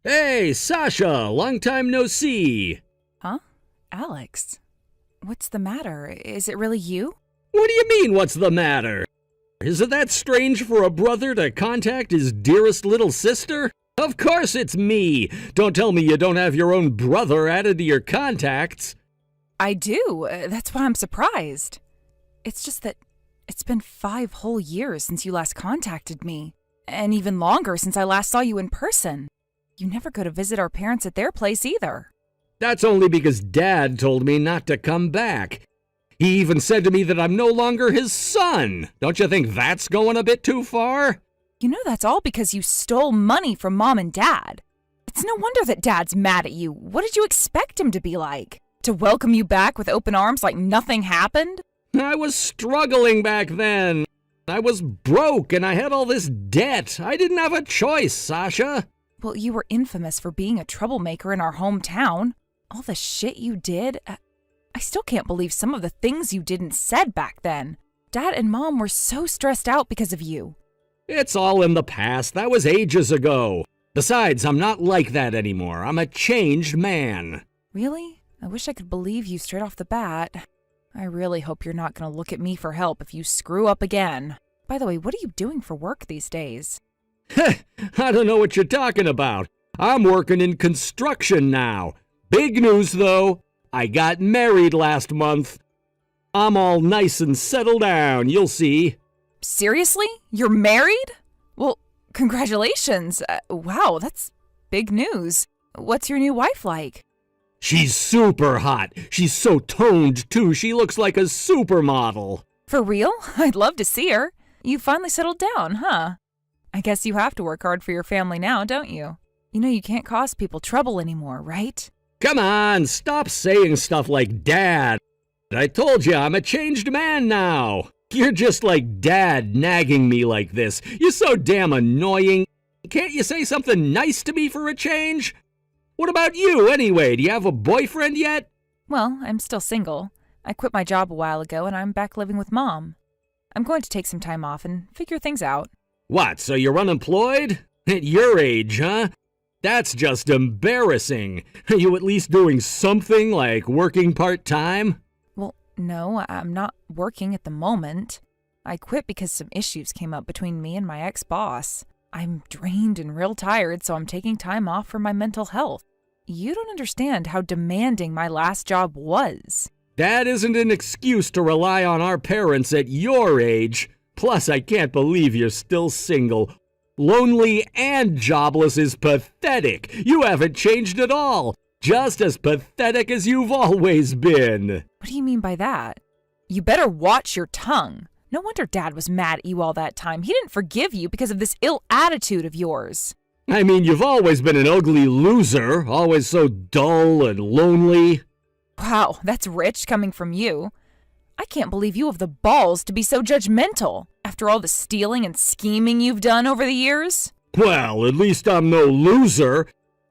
Hey, Sasha, long time no see. Huh? Alex? What's the matter? Is it really you? What do you mean, what's the matter? Isn't that strange for a brother to contact his dearest little sister? Of course it's me. Don't tell me you don't have your own brother added to your contacts. I do. That's why I'm surprised. It's just that it's been 5 whole years since you last contacted me, and even longer since I last saw you in person. You never go to visit our parents at their place either. That's only because Dad told me not to come back. He even said to me that I'm no longer his son. Don't you think that's going a bit too far? You know that's all because you stole money from Mom and Dad. It's no wonder that Dad's mad at you. What did you expect him to be like? To welcome you back with open arms like nothing happened? I was struggling back then. I was broke and I had all this debt. I didn't have a choice, Sasha. Well, you were infamous for being a troublemaker in our hometown. All the shit you did. I still can't believe some of the things you did and said back then. Dad and Mom were so stressed out because of you. It's all in the past. That was ages ago. Besides, I'm not like that anymore. I'm a changed man. Really? I wish I could believe you straight off the bat. I really hope you're not going to look at me for help if you screw up again. By the way, what are you doing for work these days? I don't know what you're talking about. I'm working in construction now. Big news, though. I got married last month. I'm all nice and settled down, you'll see. Seriously? You're married? Well, congratulations. Wow, that's big news. What's your new wife like? She's super hot. She's so toned, too. She looks like a supermodel. For real? I'd love to see her. You finally settled down, huh? I guess you have to work hard for your family now, don't you? You know you can't cause people trouble anymore, right? Come on, stop saying stuff like Dad. I told you I'm a changed man now. You're just like Dad nagging me like this. You're so damn annoying. Can't you say something nice to me for a change? What about you, anyway? Do you have a boyfriend yet? Well, I'm still single. I quit my job a while ago and I'm back living with Mom. I'm going to take some time off and figure things out. What, so you're unemployed? At your age, huh? That's just embarrassing. Are you at least doing something like working part-time? Well, no, I'm not working at the moment. I quit because some issues came up between me and my ex-boss. I'm drained and real tired, so I'm taking time off for my mental health. You don't understand how demanding my last job was. That isn't an excuse to rely on our parents at your age. Plus, I can't believe you're still single. Lonely and jobless is pathetic. You haven't changed at all. Just as pathetic as you've always been. What do you mean by that? You better watch your tongue. No wonder Dad was mad at you all that time. He didn't forgive you because of this ill attitude of yours. I mean, you've always been an ugly loser, always so dull and lonely. Wow, that's rich coming from you. I can't believe you have the balls to be so judgmental after all the stealing and scheming you've done over the years. Well, at least I'm no loser.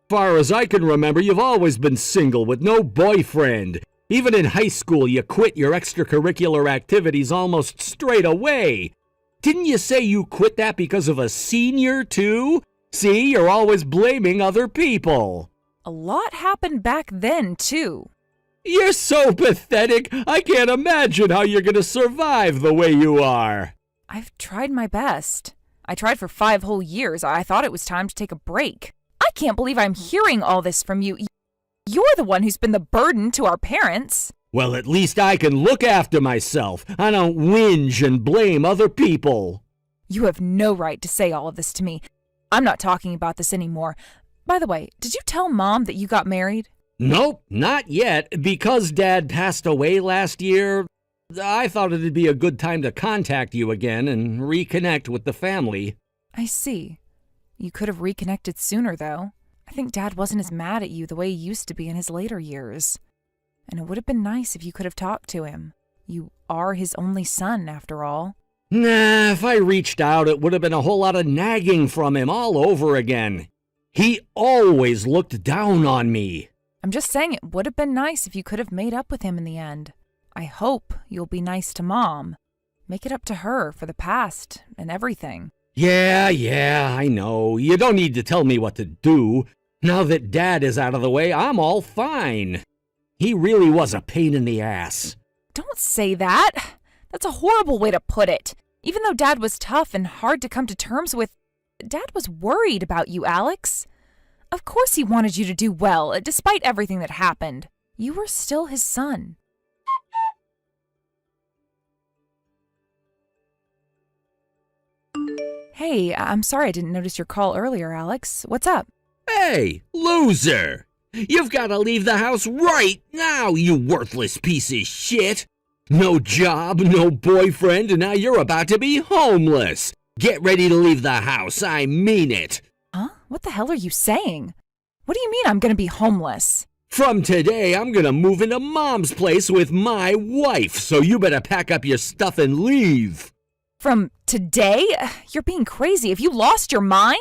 Far as I can remember, you've always been single with no boyfriend. Even in high school, you quit your extracurricular activities almost straight away. Didn't you say you quit that because of a senior, too? See, you're always blaming other people. A lot happened back then, too. You're so pathetic. I can't imagine how you're going to survive the way you are. I've tried my best. I tried for 5 whole years. I thought it was time to take a break. I can't believe I'm hearing all this from you. You're the one who's been the burden to our parents. Well, at least I can look after myself. I don't whinge and blame other people. You have no right to say all of this to me. I'm not talking about this anymore. By the way, did you tell Mom that you got married? Nope, not yet. Because Dad passed away last year, I thought it'd be a good time to contact you again and reconnect with the family. I see. You could have reconnected sooner, though. I think Dad wasn't as mad at you the way he used to be in his later years. And it would have been nice if you could have talked to him. You are his only son, after all. Nah, if I reached out, it would have been a whole lot of nagging from him all over again. He always looked down on me. I'm just saying it would have been nice if you could have made up with him in the end. I hope you'll be nice to Mom. Make it up to her for the past and everything. Yeah, I know. You don't need to tell me what to do. Now that Dad is out of the way, I'm all fine. He really was a pain in the ass. Don't say that. That's a horrible way to put it. Even though Dad was tough and hard to come to terms with, Dad was worried about you, Alex. Of course he wanted you to do well, despite everything that happened. You were still his son. Hey, I'm sorry I didn't notice your call earlier, Alex. What's up? Hey, loser! You've got to leave the house right now, you worthless piece of shit! No job, no boyfriend, and now you're about to be homeless! Get ready to leave the house, I mean it! Huh? What the hell are you saying? What do you mean I'm gonna be homeless? From today, I'm gonna move into Mom's place with my wife, so you better pack up your stuff and leave! From today? You're being crazy. Have you lost your mind?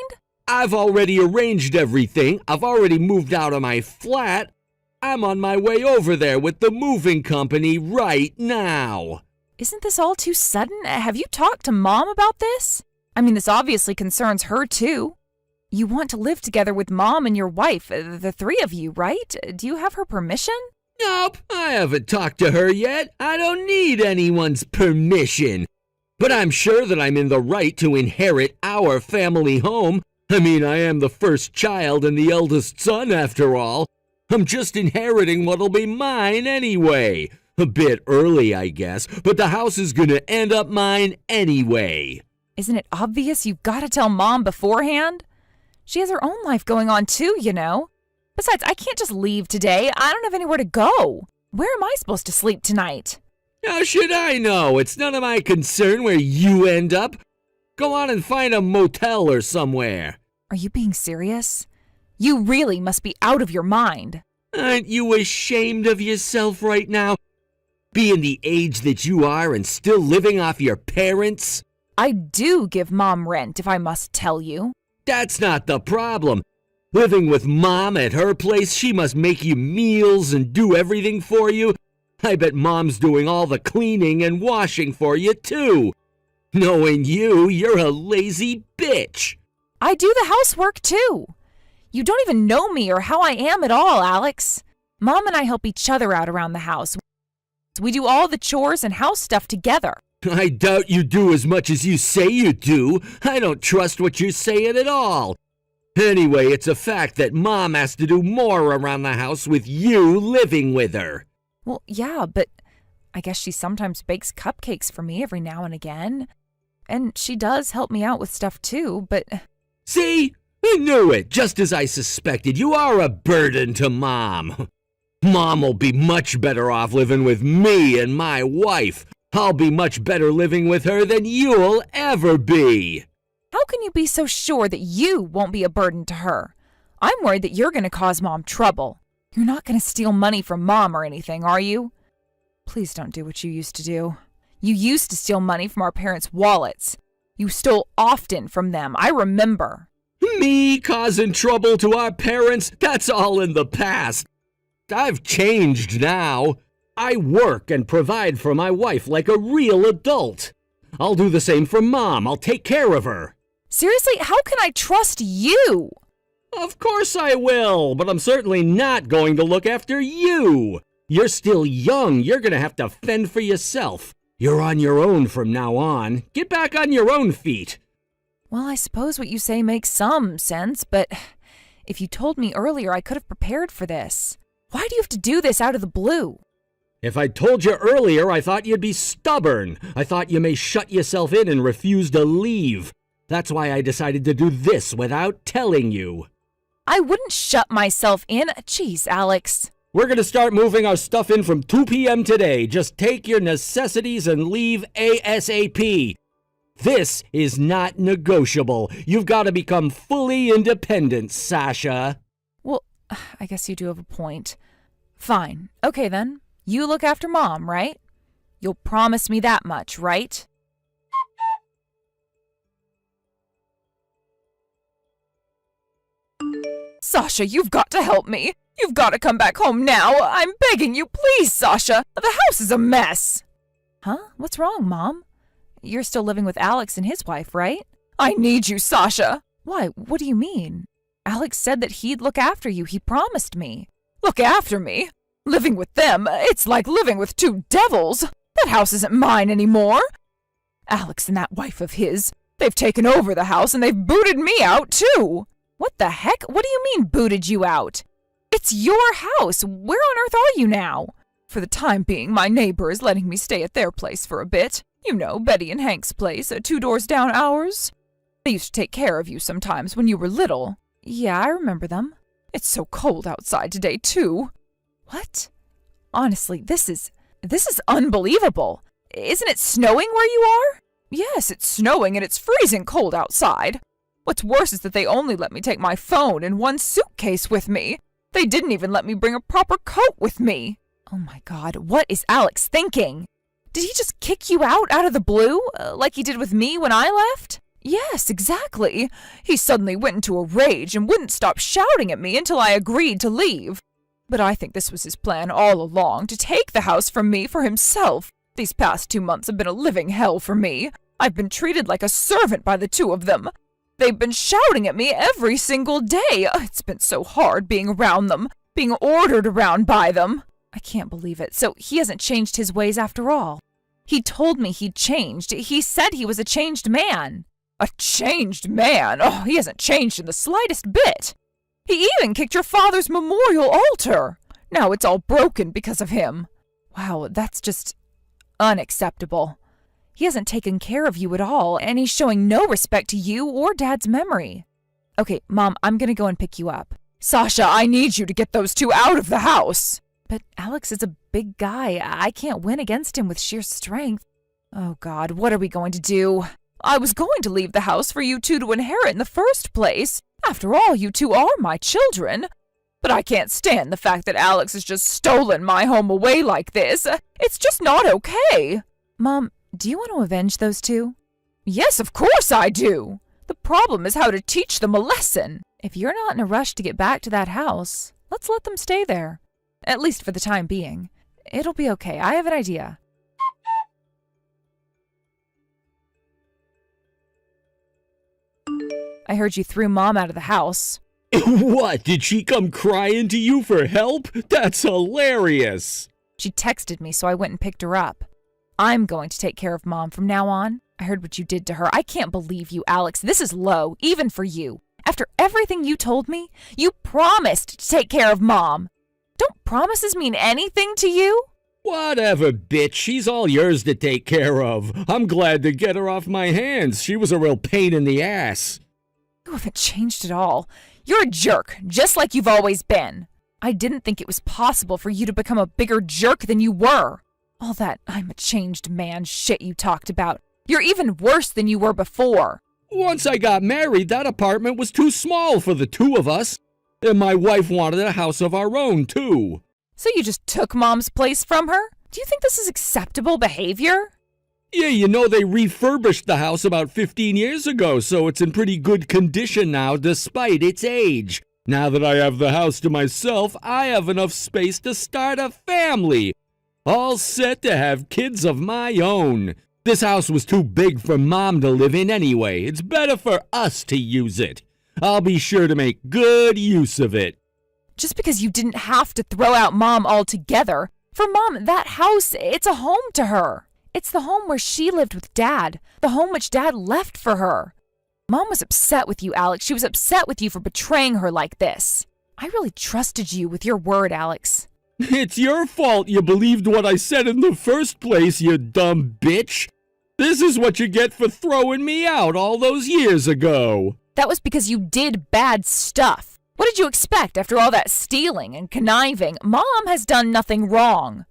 I've already arranged everything. I've already moved out of my flat. I'm on my way over there with the moving company right now. Isn't this all too sudden? Have you talked to Mom about this? I mean, this obviously concerns her too. You want to live together with Mom and your wife, the three of you, right? Do you have her permission? Nope, I haven't talked to her yet. I don't need anyone's permission. But I'm sure that I'm in the right to inherit our family home. I mean, I am the first child and the eldest son, after all. I'm just inheriting what'll be mine anyway. A bit early, I guess, but the house is gonna end up mine anyway. Isn't it obvious you've got to tell Mom beforehand? She has her own life going on too, you know. Besides, I can't just leave today. I don't have anywhere to go. Where am I supposed to sleep tonight? How should I know? It's none of my concern where you end up. Go on and find a motel or somewhere. Are you being serious? You really must be out of your mind. Aren't you ashamed of yourself right now? Being the age that you are and still living off your parents? I do give Mom rent, if I must tell you. That's not the problem. Living with Mom at her place, she must make you meals and do everything for you. I bet Mom's doing all the cleaning and washing for you, too. Knowing you, you're a lazy bitch. I do the housework, too. You don't even know me or how I am at all, Alex. Mom and I help each other out around the house. We do all the chores and house stuff together. I doubt you do as much as you say you do. I don't trust what you're saying at all. Anyway, it's a fact that Mom has to do more around the house with you living with her. Well, yeah, but I guess she sometimes bakes cupcakes for me every now and again. And she does help me out with stuff too, but... See? I knew it, just as I suspected. You are a burden to Mom. Mom will be much better off living with me and my wife. I'll be much better living with her than you'll ever be. How can you be so sure that you won't be a burden to her? I'm worried that you're going to cause Mom trouble. You're not going to steal money from Mom or anything, are you? Please don't do what you used to do. You used to steal money from our parents' wallets. You stole often from them, I remember. Me causing trouble to our parents? That's all in the past. I've changed now. I work and provide for my wife like a real adult. I'll do the same for Mom. I'll take care of her. Seriously, how can I trust you? Of course I will, but I'm certainly not going to look after you. You're still young. You're going to have to fend for yourself. You're on your own from now on. Get back on your own feet. Well, I suppose what you say makes some sense, but if you told me earlier, I could have prepared for this. Why do you have to do this out of the blue? If I'd told you earlier, I thought you'd be stubborn. I thought you may shut yourself in and refuse to leave. That's why I decided to do this without telling you. I wouldn't shut myself in. Jeez, Alex. We're going to start moving our stuff in from 2 p.m. today. Just take your necessities and leave ASAP. This is not negotiable. You've got to become fully independent, Sasha. Well, I guess you do have a point. Fine. Okay, then. You look after Mom, right? You'll promise me that much, right? Sasha, you've got to help me. You've got to come back home now. I'm begging you, please, Sasha. The house is a mess. Huh? What's wrong, Mom? You're still living with Alex and his wife, right? I need you, Sasha. Why? What do you mean? Alex said that he'd look after you. He promised me. Look after me? Living with them, it's like living with two devils. That house isn't mine anymore. Alex and that wife of his, they've taken over the house and they've booted me out too. What the heck? What do you mean booted you out? It's your house. Where on earth are you now? For the time being, my neighbor is letting me stay at their place for a bit. You know, Betty and Hank's place, 2 doors down ours. They used to take care of you sometimes when you were little. Yeah, I remember them. It's so cold outside today, too. What? Honestly, this is unbelievable. Isn't it snowing where you are? Yes, it's snowing and it's freezing cold outside. What's worse is that they only let me take my phone and 1 suitcase with me. They didn't even let me bring a proper coat with me. Oh my God, what is Alex thinking? Did he just kick you out of the blue, like he did with me when I left? Yes, exactly. He suddenly went into a rage and wouldn't stop shouting at me until I agreed to leave. But I think this was his plan all along, to take the house from me for himself. These past 2 months have been a living hell for me. I've been treated like a servant by the two of them. They've been shouting at me every single day. It's been so hard being around them, being ordered around by them. I can't believe it. So he hasn't changed his ways after all. He told me he'd changed. He said he was a changed man. A changed man? Oh, he hasn't changed in the slightest bit. He even kicked your father's memorial altar. Now it's all broken because of him. Wow, that's just unacceptable. He hasn't taken care of you at all, and he's showing no respect to you or Dad's memory. Okay, Mom, I'm gonna go and pick you up. Sasha, I need you to get those two out of the house. But Alex is a big guy. I can't win against him with sheer strength. Oh God, what are we going to do? I was going to leave the house for you two to inherit in the first place. After all, you two are my children. But I can't stand the fact that Alex has just stolen my home away like this. It's just not okay. Mom, do you want to avenge those two? Yes, of course I do. The problem is how to teach them a lesson. If you're not in a rush to get back to that house, let's let them stay there. At least for the time being. It'll be okay. I have an idea. I heard you threw Mom out of the house. What? Did she come crying to you for help? That's hilarious. She texted me, so I went and picked her up. I'm going to take care of Mom from now on. I heard what you did to her. I can't believe you, Alex. This is low, even for you. After everything you told me, you promised to take care of Mom. Don't promises mean anything to you? Whatever, bitch. She's all yours to take care of. I'm glad to get her off my hands. She was a real pain in the ass. You haven't changed at all. You're a jerk, just like you've always been. I didn't think it was possible for you to become a bigger jerk than you were. All that I'm a changed man shit you talked about. You're even worse than you were before. Once I got married, that apartment was too small for the two of us. And my wife wanted a house of our own, too. So you just took Mom's place from her? Do you think this is acceptable behavior? Yeah, you know, they refurbished the house about 15 years ago, so it's in pretty good condition now despite its age. Now that I have the house to myself, I have enough space to start a family. All set to have kids of my own. This house was too big for Mom to live in anyway. It's better for us to use it. I'll be sure to make good use of it. Just because you didn't have to throw out Mom altogether. For Mom, that house, it's a home to her. It's the home where she lived with Dad, the home which Dad left for her. Mom was upset with you, Alex. She was upset with you for betraying her like this. I really trusted you with your word, Alex. It's your fault you believed what I said in the first place, you dumb bitch. This is what you get for throwing me out all those years ago. That was because you did bad stuff. What did you expect after all that stealing and conniving? Mom has done nothing wrong.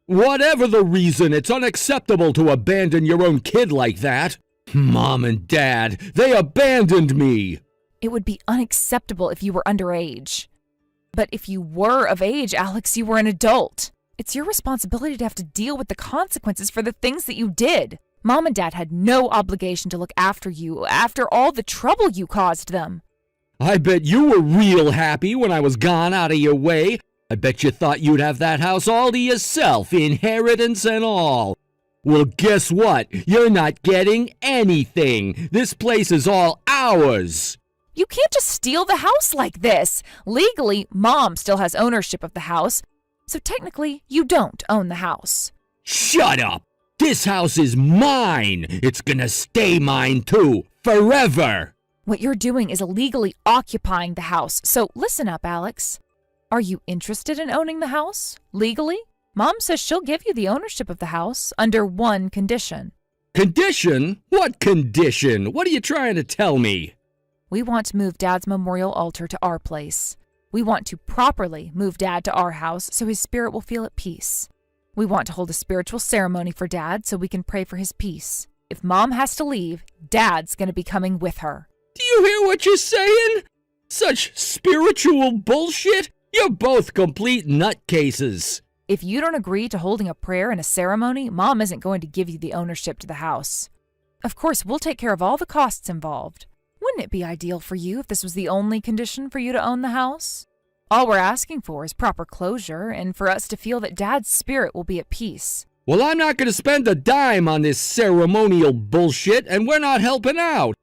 Whatever the reason, it's unacceptable to abandon your own kid like that. Mom and Dad, they abandoned me. It would be unacceptable if you were underage. But if you were of age, Alex, you were an adult. It's your responsibility to have to deal with the consequences for the things that you did. Mom and Dad had no obligation to look after you after all the trouble you caused them. I bet you were real happy when I was gone out of your way. I bet you thought you'd have that house all to yourself, inheritance and all. Well, guess what? You're not getting anything. This place is all ours. You can't just steal the house like this. Legally, Mom still has ownership of the house, so technically, you don't own the house. Shut up! This house is mine! It's gonna stay mine too, forever! What you're doing is illegally occupying the house, so listen up, Alex. Are you interested in owning the house, legally? Mom says she'll give you the ownership of the house under one condition. Condition? What condition? What are you trying to tell me? We want to move Dad's memorial altar to our place. We want to properly move Dad to our house so his spirit will feel at peace. We want to hold a spiritual ceremony for Dad so we can pray for his peace. If Mom has to leave, Dad's going to be coming with her. Do you hear what you're saying? Such spiritual bullshit? You're both complete nutcases. If you don't agree to holding a prayer and a ceremony, Mom isn't going to give you the ownership to the house. Of course, we'll take care of all the costs involved. Wouldn't it be ideal for you if this was the only condition for you to own the house? All we're asking for is proper closure and for us to feel that Dad's spirit will be at peace. Well, I'm not going to spend a dime on this ceremonial bullshit, and we're not helping out.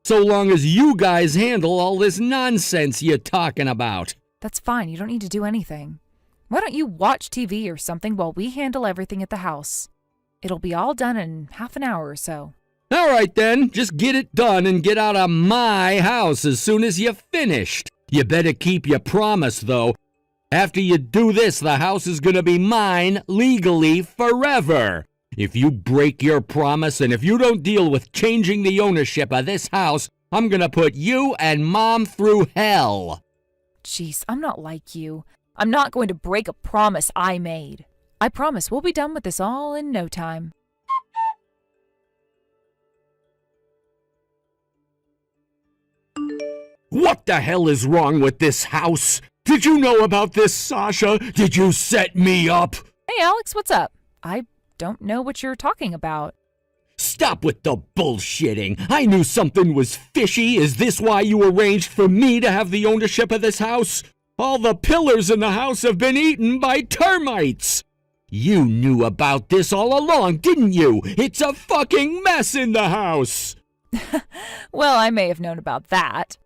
So long as you guys handle all this nonsense you're talking about. That's fine, you don't need to do anything. Why don't you watch TV or something while we handle everything at the house? It'll be all done in half an hour or so. All right then, just get it done and get out of my house as soon as you're finished. You better keep your promise, though. After you do this, the house is gonna be mine legally forever. If you break your promise and if you don't deal with changing the ownership of this house, I'm gonna put you and Mom through hell. Jeez, I'm not like you. I'm not going to break a promise I made. I promise we'll be done with this all in no time. What the hell is wrong with this house? Did you know about this, Sasha? Did you set me up? Hey, Alex, what's up? I don't know what you're talking about. Stop with the bullshitting. I knew something was fishy. Is this why you arranged for me to have the ownership of this house? All the pillars in the house have been eaten by termites. You knew about this all along, didn't you? It's a fucking mess in the house. Well, I may have known about that.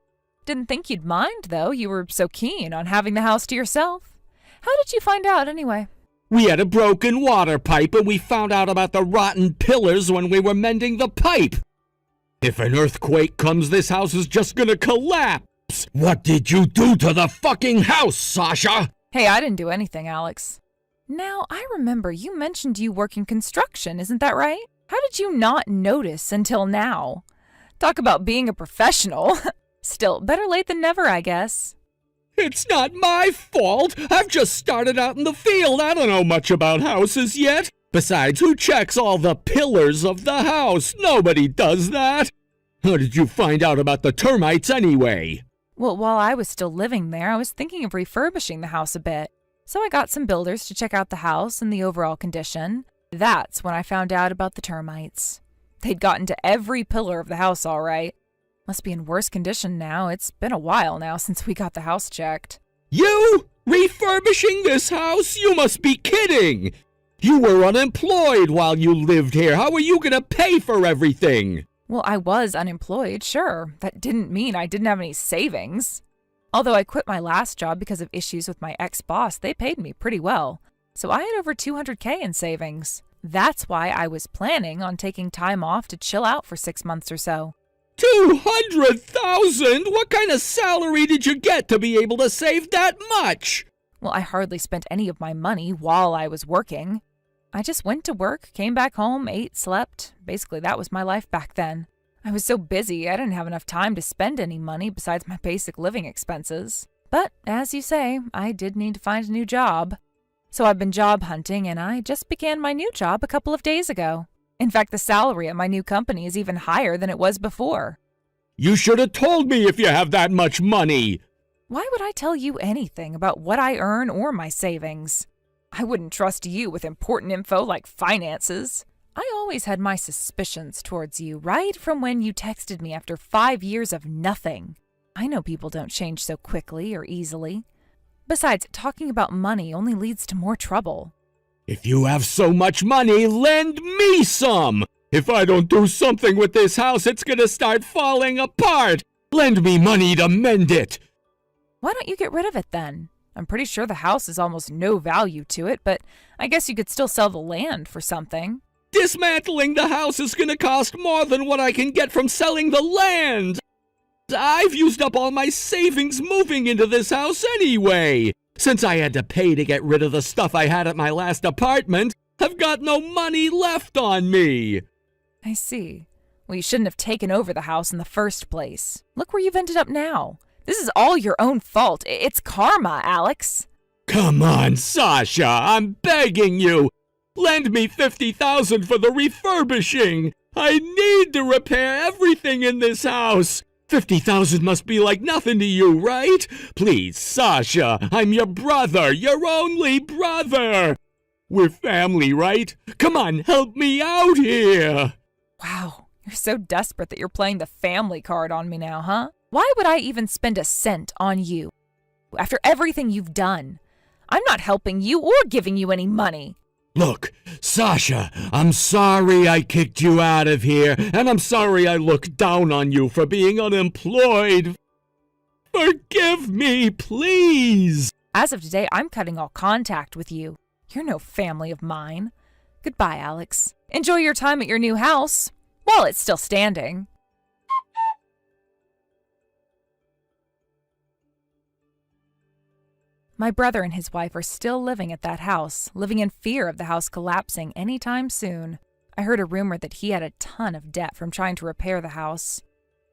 Didn't think you'd mind, though. You were so keen on having the house to yourself. How did you find out, anyway? We had a broken water pipe and we found out about the rotten pillars when we were mending the pipe. If an earthquake comes, this house is just gonna collapse. What did you do to the fucking house, Sasha? Hey, I didn't do anything, Alex. Now, I remember you mentioned you work in construction, isn't that right? How did you not notice until now? Talk about being a professional. Still, better late than never, I guess. It's not my fault. I've just started out in the field. I don't know much about houses yet. Besides, who checks all the pillars of the house? Nobody does that. How did you find out about the termites anyway? Well, while I was still living there, I was thinking of refurbishing the house a bit. So I got some builders to check out the house and the overall condition. That's when I found out about the termites. They'd gotten to every pillar of the house all right. Must be in worse condition now. It's been a while now since we got the house checked. You? Refurbishing this house? You must be kidding! You were unemployed while you lived here. How are you gonna pay for everything? Well, I was unemployed, sure. That didn't mean I didn't have any savings. Although I quit my last job because of issues with my ex-boss, they paid me pretty well. So I had over $200K in savings. That's why I was planning on taking time off to chill out for 6 months or so. 200,000? What kind of salary did you get to be able to save that much? Well, I hardly spent any of my money while I was working. I just went to work, came back home, ate, slept. Basically, that was my life back then. I was so busy, I didn't have enough time to spend any money besides my basic living expenses. But, as you say, I did need to find a new job. So I've been job hunting, and I just began my new job a couple of days ago. In fact, the salary at my new company is even higher than it was before. You should have told me if you have that much money. Why would I tell you anything about what I earn or my savings? I wouldn't trust you with important info like finances. I always had my suspicions towards you right from when you texted me after 5 years of nothing. I know people don't change so quickly or easily. Besides, talking about money only leads to more trouble. If you have so much money, lend me some. If I don't do something with this house, it's gonna start falling apart. Lend me money to mend it. Why don't you get rid of it then? I'm pretty sure the house has almost no value to it, but I guess you could still sell the land for something. Dismantling the house is gonna cost more than what I can get from selling the land. I've used up all my savings moving into this house anyway. Since I had to pay to get rid of the stuff I had at my last apartment, I've got no money left on me. I see. Well, you shouldn't have taken over the house in the first place. Look where you've ended up now. This is all your own fault. It's karma, Alex. Come on, Sasha, I'm begging you. Lend me $50,000 for the refurbishing. I need to repair everything in this house. $50,000 must be like nothing to you, right? Please, Sasha, I'm your brother, your only brother. We're family, right? Come on, help me out here. Wow, you're so desperate that you're playing the family card on me now, huh? Why would I even spend a cent on you? After everything you've done, I'm not helping you or giving you any money. Look, Sasha, I'm sorry I kicked you out of here, and I'm sorry I looked down on you for being unemployed. Forgive me, please. As of today, I'm cutting all contact with you. You're no family of mine. Goodbye, Alex. Enjoy your time at your new house, while it's still standing. My brother and his wife are still living at that house, living in fear of the house collapsing anytime soon. I heard a rumor that he had a ton of debt from trying to repair the house.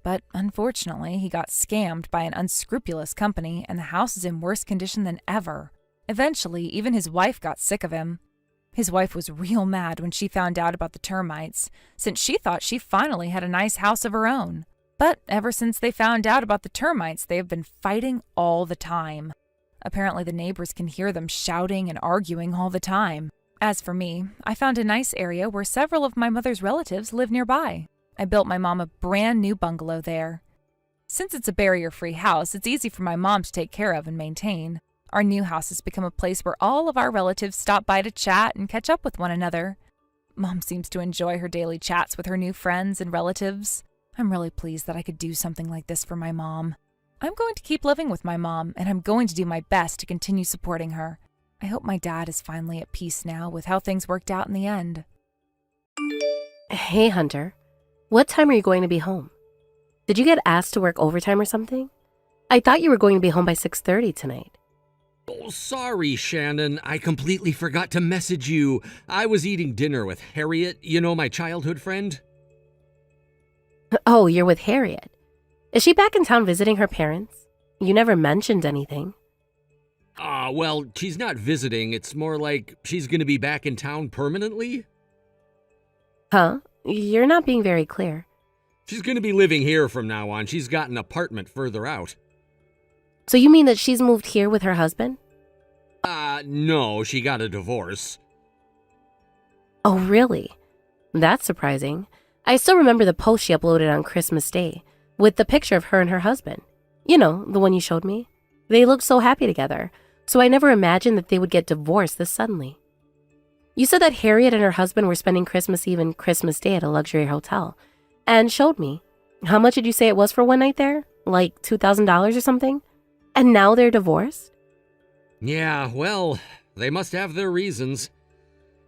But unfortunately, he got scammed by an unscrupulous company, and the house is in worse condition than ever. Eventually, even his wife got sick of him. His wife was real mad when she found out about the termites, since she thought she finally had a nice house of her own. But ever since they found out about the termites, they have been fighting all the time. Apparently, the neighbors can hear them shouting and arguing all the time. As for me, I found a nice area where several of my mother's relatives live nearby. I built my mom a brand new bungalow there. Since it's a barrier-free house, it's easy for my mom to take care of and maintain. Our new house has become a place where all of our relatives stop by to chat and catch up with one another. Mom seems to enjoy her daily chats with her new friends and relatives. I'm really pleased that I could do something like this for my mom. I'm going to keep living with my mom, and I'm going to do my best to continue supporting her. I hope my dad is finally at peace now with how things worked out in the end. Hey, Hunter. What time are you going to be home? Did you get asked to work overtime or something? I thought you were going to be home by 6:30 tonight. Oh, sorry, Shannon. I completely forgot to message you. I was eating dinner with Harriet, my childhood friend. Oh, you're with Harriet. Is she back in town visiting her parents? You never mentioned anything. Well, she's not visiting. It's more like she's gonna be back in town permanently. Huh? You're not being very clear. She's gonna be living here from now on. She's got an apartment further out. So you mean that she's moved here with her husband? No, she got a divorce. Oh, really? That's surprising. I still remember the post she uploaded on Christmas Day with the picture of her and her husband. You know, the one you showed me. They looked so happy together, so I never imagined that they would get divorced this suddenly. You said that Harriet and her husband were spending Christmas Eve and Christmas Day at a luxury hotel, and showed me. How much did you say it was for one night there? Like $2,000 or something? And now they're divorced? Yeah, well, they must have their reasons.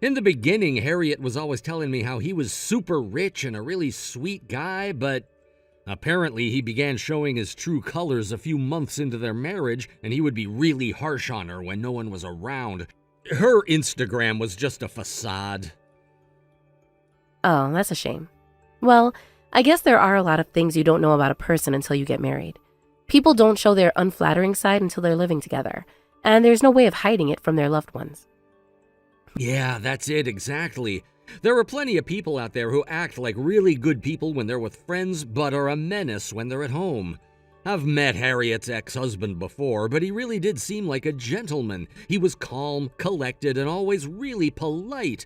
In the beginning, Harriet was always telling me how he was super rich and a really sweet guy, but apparently he began showing his true colors a few months into their marriage, and he would be really harsh on her when no one was around. Her Instagram was just a facade. Oh, that's a shame. Well, I guess there are a lot of things you don't know about a person until you get married. People don't show their unflattering side until they're living together, and there's no way of hiding it from their loved ones. Yeah, that's it, exactly. There are plenty of people out there who act like really good people when they're with friends, but are a menace when they're at home. I've met Harriet's ex-husband before, but he really did seem like a gentleman. He was calm, collected, and always really polite.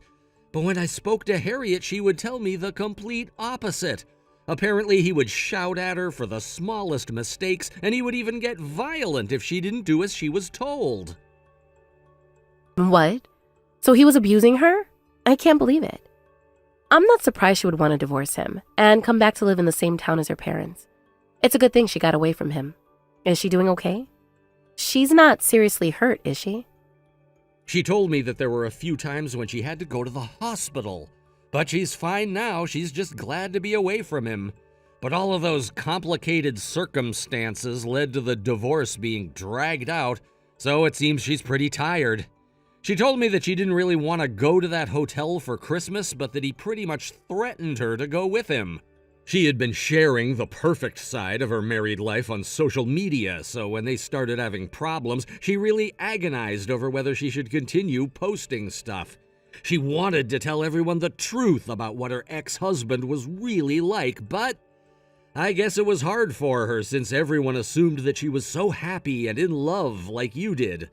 But when I spoke to Harriet, she would tell me the complete opposite. Apparently, he would shout at her for the smallest mistakes, and he would even get violent if she didn't do as she was told. What? So he was abusing her? I can't believe it. I'm not surprised she would want to divorce him and come back to live in the same town as her parents. It's a good thing she got away from him. Is she doing okay? She's not seriously hurt, is she? She told me that there were a few times when she had to go to the hospital. But she's fine now. She's just glad to be away from him. But all of those complicated circumstances led to the divorce being dragged out, so it seems she's pretty tired. She told me that she didn't really want to go to that hotel for Christmas, but that he pretty much threatened her to go with him. She had been sharing the perfect side of her married life on social media, so when they started having problems, she really agonized over whether she should continue posting stuff. She wanted to tell everyone the truth about what her ex-husband was really like, but I guess it was hard for her since everyone assumed that she was so happy and in love like you did.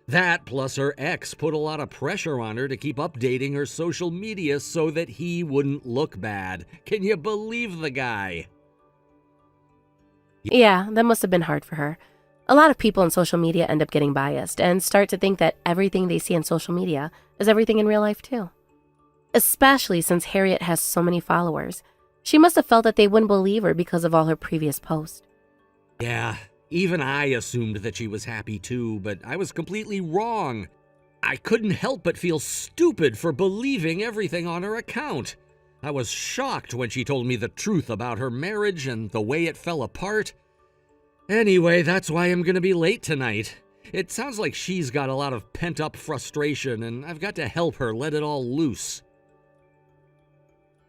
That, plus her ex, put a lot of pressure on her to keep updating her social media so that he wouldn't look bad. Can you believe the guy? Yeah, that must have been hard for her. A lot of people on social media end up getting biased and start to think that everything they see on social media is everything in real life too. Especially since Harriet has so many followers. She must have felt that they wouldn't believe her because of all her previous posts. Yeah, even I assumed that she was happy too, but I was completely wrong. I couldn't help but feel stupid for believing everything on her account. I was shocked when she told me the truth about her marriage and the way it fell apart. Anyway, that's why I'm gonna be late tonight. It sounds like she's got a lot of pent-up frustration, and I've got to help her let it all loose.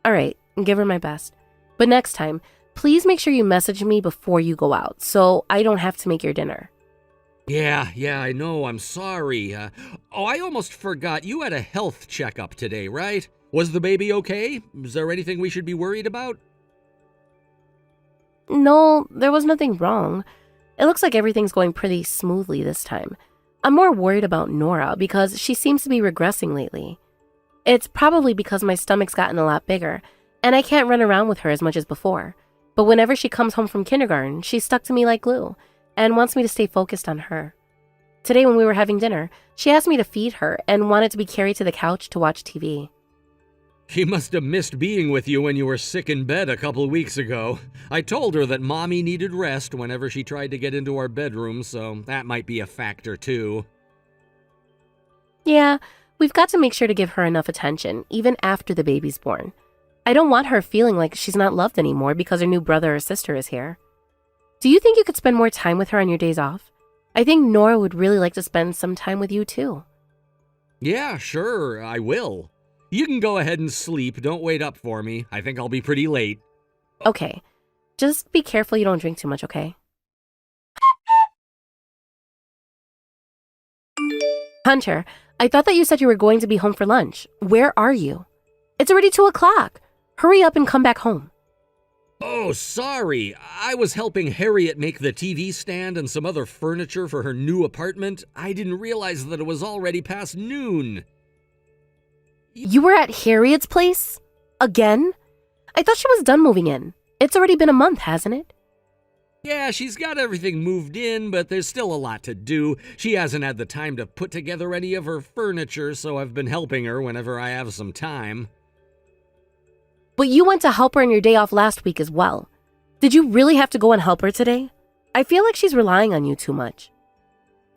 All right, give her my best. But next time, please make sure you message me before you go out so I don't have to make your dinner. Yeah, I know, I'm sorry. I almost forgot. You had a health checkup today, right? Was the baby okay? Is there anything we should be worried about? No, there was nothing wrong. It looks like everything's going pretty smoothly this time. I'm more worried about Nora because she seems to be regressing lately. It's probably because my stomach's gotten a lot bigger, and I can't run around with her as much as before. But whenever she comes home from kindergarten, she's stuck to me like glue and wants me to stay focused on her. Today when we were having dinner, she asked me to feed her and wanted to be carried to the couch to watch TV. She must have missed being with you when you were sick in bed a couple weeks ago. I told her that Mommy needed rest whenever she tried to get into our bedroom, so that might be a factor too. Yeah, we've got to make sure to give her enough attention, even after the baby's born. I don't want her feeling like she's not loved anymore because her new brother or sister is here. Do you think you could spend more time with her on your days off? I think Nora would really like to spend some time with you too. Yeah, sure, I will. You can go ahead and sleep. Don't wait up for me. I think I'll be pretty late. Okay, just be careful you don't drink too much, okay? Hunter, I thought that you said you were going to be home for lunch. Where are you? It's already 2 o'clock. Hurry up and come back home. Oh, sorry. I was helping Harriet make the TV stand and some other furniture for her new apartment. I didn't realize that it was already past noon. You were at Harriet's place? Again? I thought she was done moving in. It's already been a month, hasn't it? Yeah, she's got everything moved in, but there's still a lot to do. She hasn't had the time to put together any of her furniture, so I've been helping her whenever I have some time. But you went to help her on your day off last week as well. Did you really have to go and help her today? I feel like she's relying on you too much.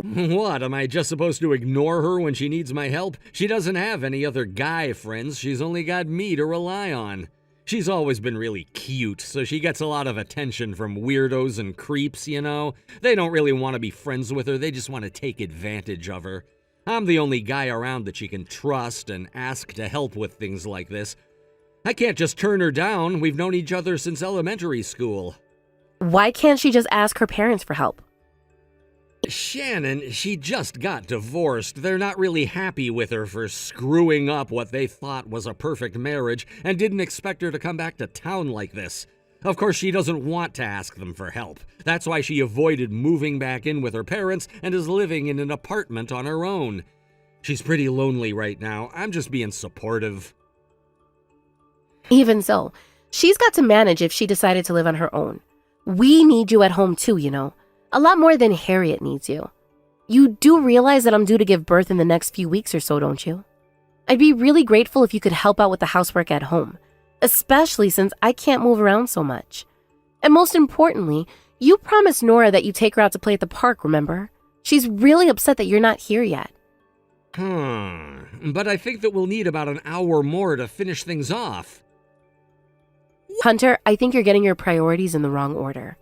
What, am I just supposed to ignore her when she needs my help? She doesn't have any other guy friends. She's only got me to rely on. She's always been really cute, so she gets a lot of attention from weirdos and creeps, you know? They don't really want to be friends with her, they just want to take advantage of her. I'm the only guy around that she can trust and ask to help with things like this. I can't just turn her down. We've known each other since elementary school. Why can't she just ask her parents for help? Shannon, she just got divorced. They're not really happy with her for screwing up what they thought was a perfect marriage and didn't expect her to come back to town like this. Of course, she doesn't want to ask them for help. That's why she avoided moving back in with her parents and is living in an apartment on her own. She's pretty lonely right now. I'm just being supportive. Even so, she's got to manage if she decided to live on her own. We need you at home too, you know. A lot more than Harriet needs you. You do realize that I'm due to give birth in the next few weeks or so, don't you? I'd be really grateful if you could help out with the housework at home, especially since I can't move around so much. And most importantly, you promised Nora that you'd take her out to play at the park, remember? She's really upset that you're not here yet. But I think that we'll need about an hour more to finish things off. Hunter, I think you're getting your priorities in the wrong order.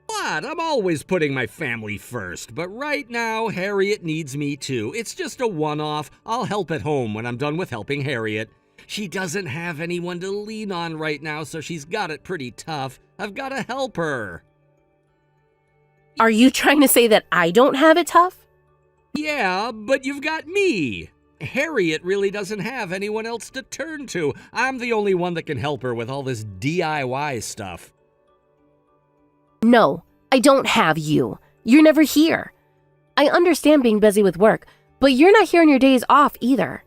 What? I'm always putting my family first, but right now, Harriet needs me too. It's just a one-off. I'll help at home when I'm done with helping Harriet. She doesn't have anyone to lean on right now, so she's got it pretty tough. I've got to help her. Are you trying to say that I don't have it tough? Yeah, but you've got me. Harriet really doesn't have anyone else to turn to. I'm the only one that can help her with all this DIY stuff. No, I don't have you. You're never here. I understand being busy with work, but you're not here on your days off either.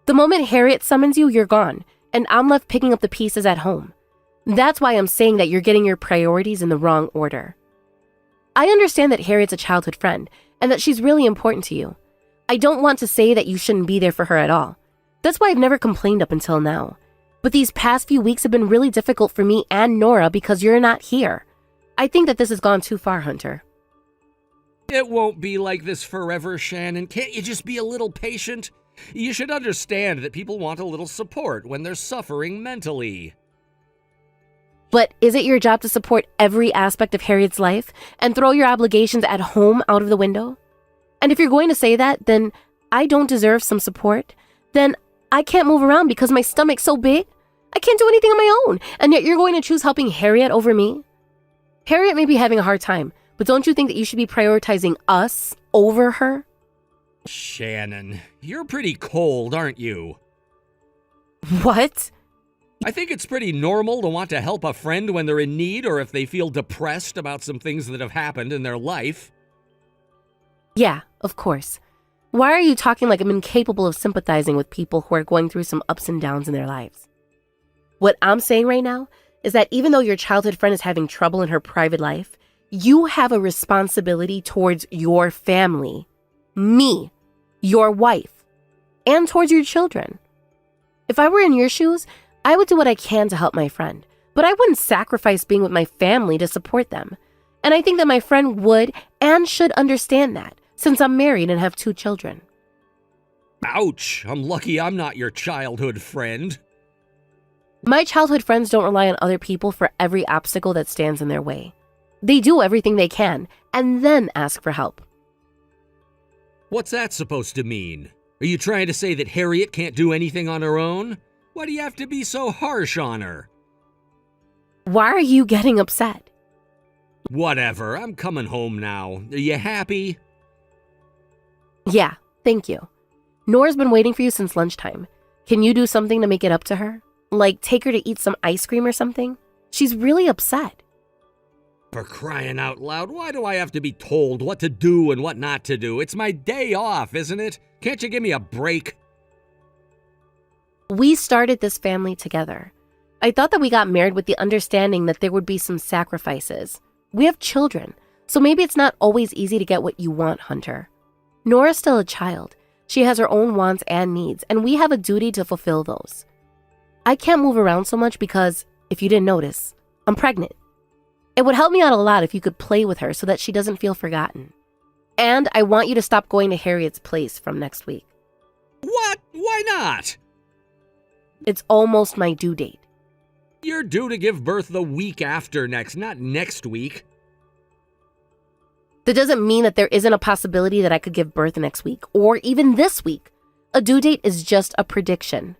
The moment Harriet summons you, you're gone, and I'm left picking up the pieces at home. That's why I'm saying that you're getting your priorities in the wrong order. I understand that Harriet's a childhood friend, and that she's really important to you. I don't want to say that you shouldn't be there for her at all. That's why I've never complained up until now. But these past few weeks have been really difficult for me and Nora because you're not here. I think that this has gone too far, Hunter. It won't be like this forever, Shannon. Can't you just be a little patient? You should understand that people want a little support when they're suffering mentally. But is it your job to support every aspect of Harriet's life and throw your obligations at home out of the window? And if you're going to say that, then I don't deserve some support. Then I can't move around because my stomach's so big. I can't do anything on my own. And yet you're going to choose helping Harriet over me? Harriet may be having a hard time, but don't you think that you should be prioritizing us over her? Shannon, you're pretty cold, aren't you? What? I think it's pretty normal to want to help a friend when they're in need or if they feel depressed about some things that have happened in their life. Yeah, of course. Why are you talking like I'm incapable of sympathizing with people who are going through some ups and downs in their lives? What I'm saying right now is that even though your childhood friend is having trouble in her private life, you have a responsibility towards your family, me, your wife, and towards your children. If I were in your shoes, I would do what I can to help my friend, but I wouldn't sacrifice being with my family to support them. And I think that my friend would and should understand that, since I'm married and have 2 children. Ouch! I'm lucky I'm not your childhood friend. My childhood friends don't rely on other people for every obstacle that stands in their way. They do everything they can and then ask for help. What's that supposed to mean? Are you trying to say that Harriet can't do anything on her own? Why do you have to be so harsh on her? Why are you getting upset? Whatever, I'm coming home now. Are you happy? Yeah, thank you. Nora's been waiting for you since lunchtime. Can you do something to make it up to her? Like take her to eat some ice cream or something? She's really upset. For crying out loud, why do I have to be told what to do and what not to do? It's my day off, isn't it? Can't you give me a break? We started this family together. I thought that we got married with the understanding that there would be some sacrifices. We have children, so maybe it's not always easy to get what you want, Hunter. Nora's still a child. She has her own wants and needs, and we have a duty to fulfill those. I can't move around so much because, if you didn't notice, I'm pregnant. It would help me out a lot if you could play with her so that she doesn't feel forgotten. And I want you to stop going to Harriet's place from next week. What? Why not? It's almost my due date. You're due to give birth the week after next, not next week. That doesn't mean that there isn't a possibility that I could give birth next week, or even this week. A due date is just a prediction.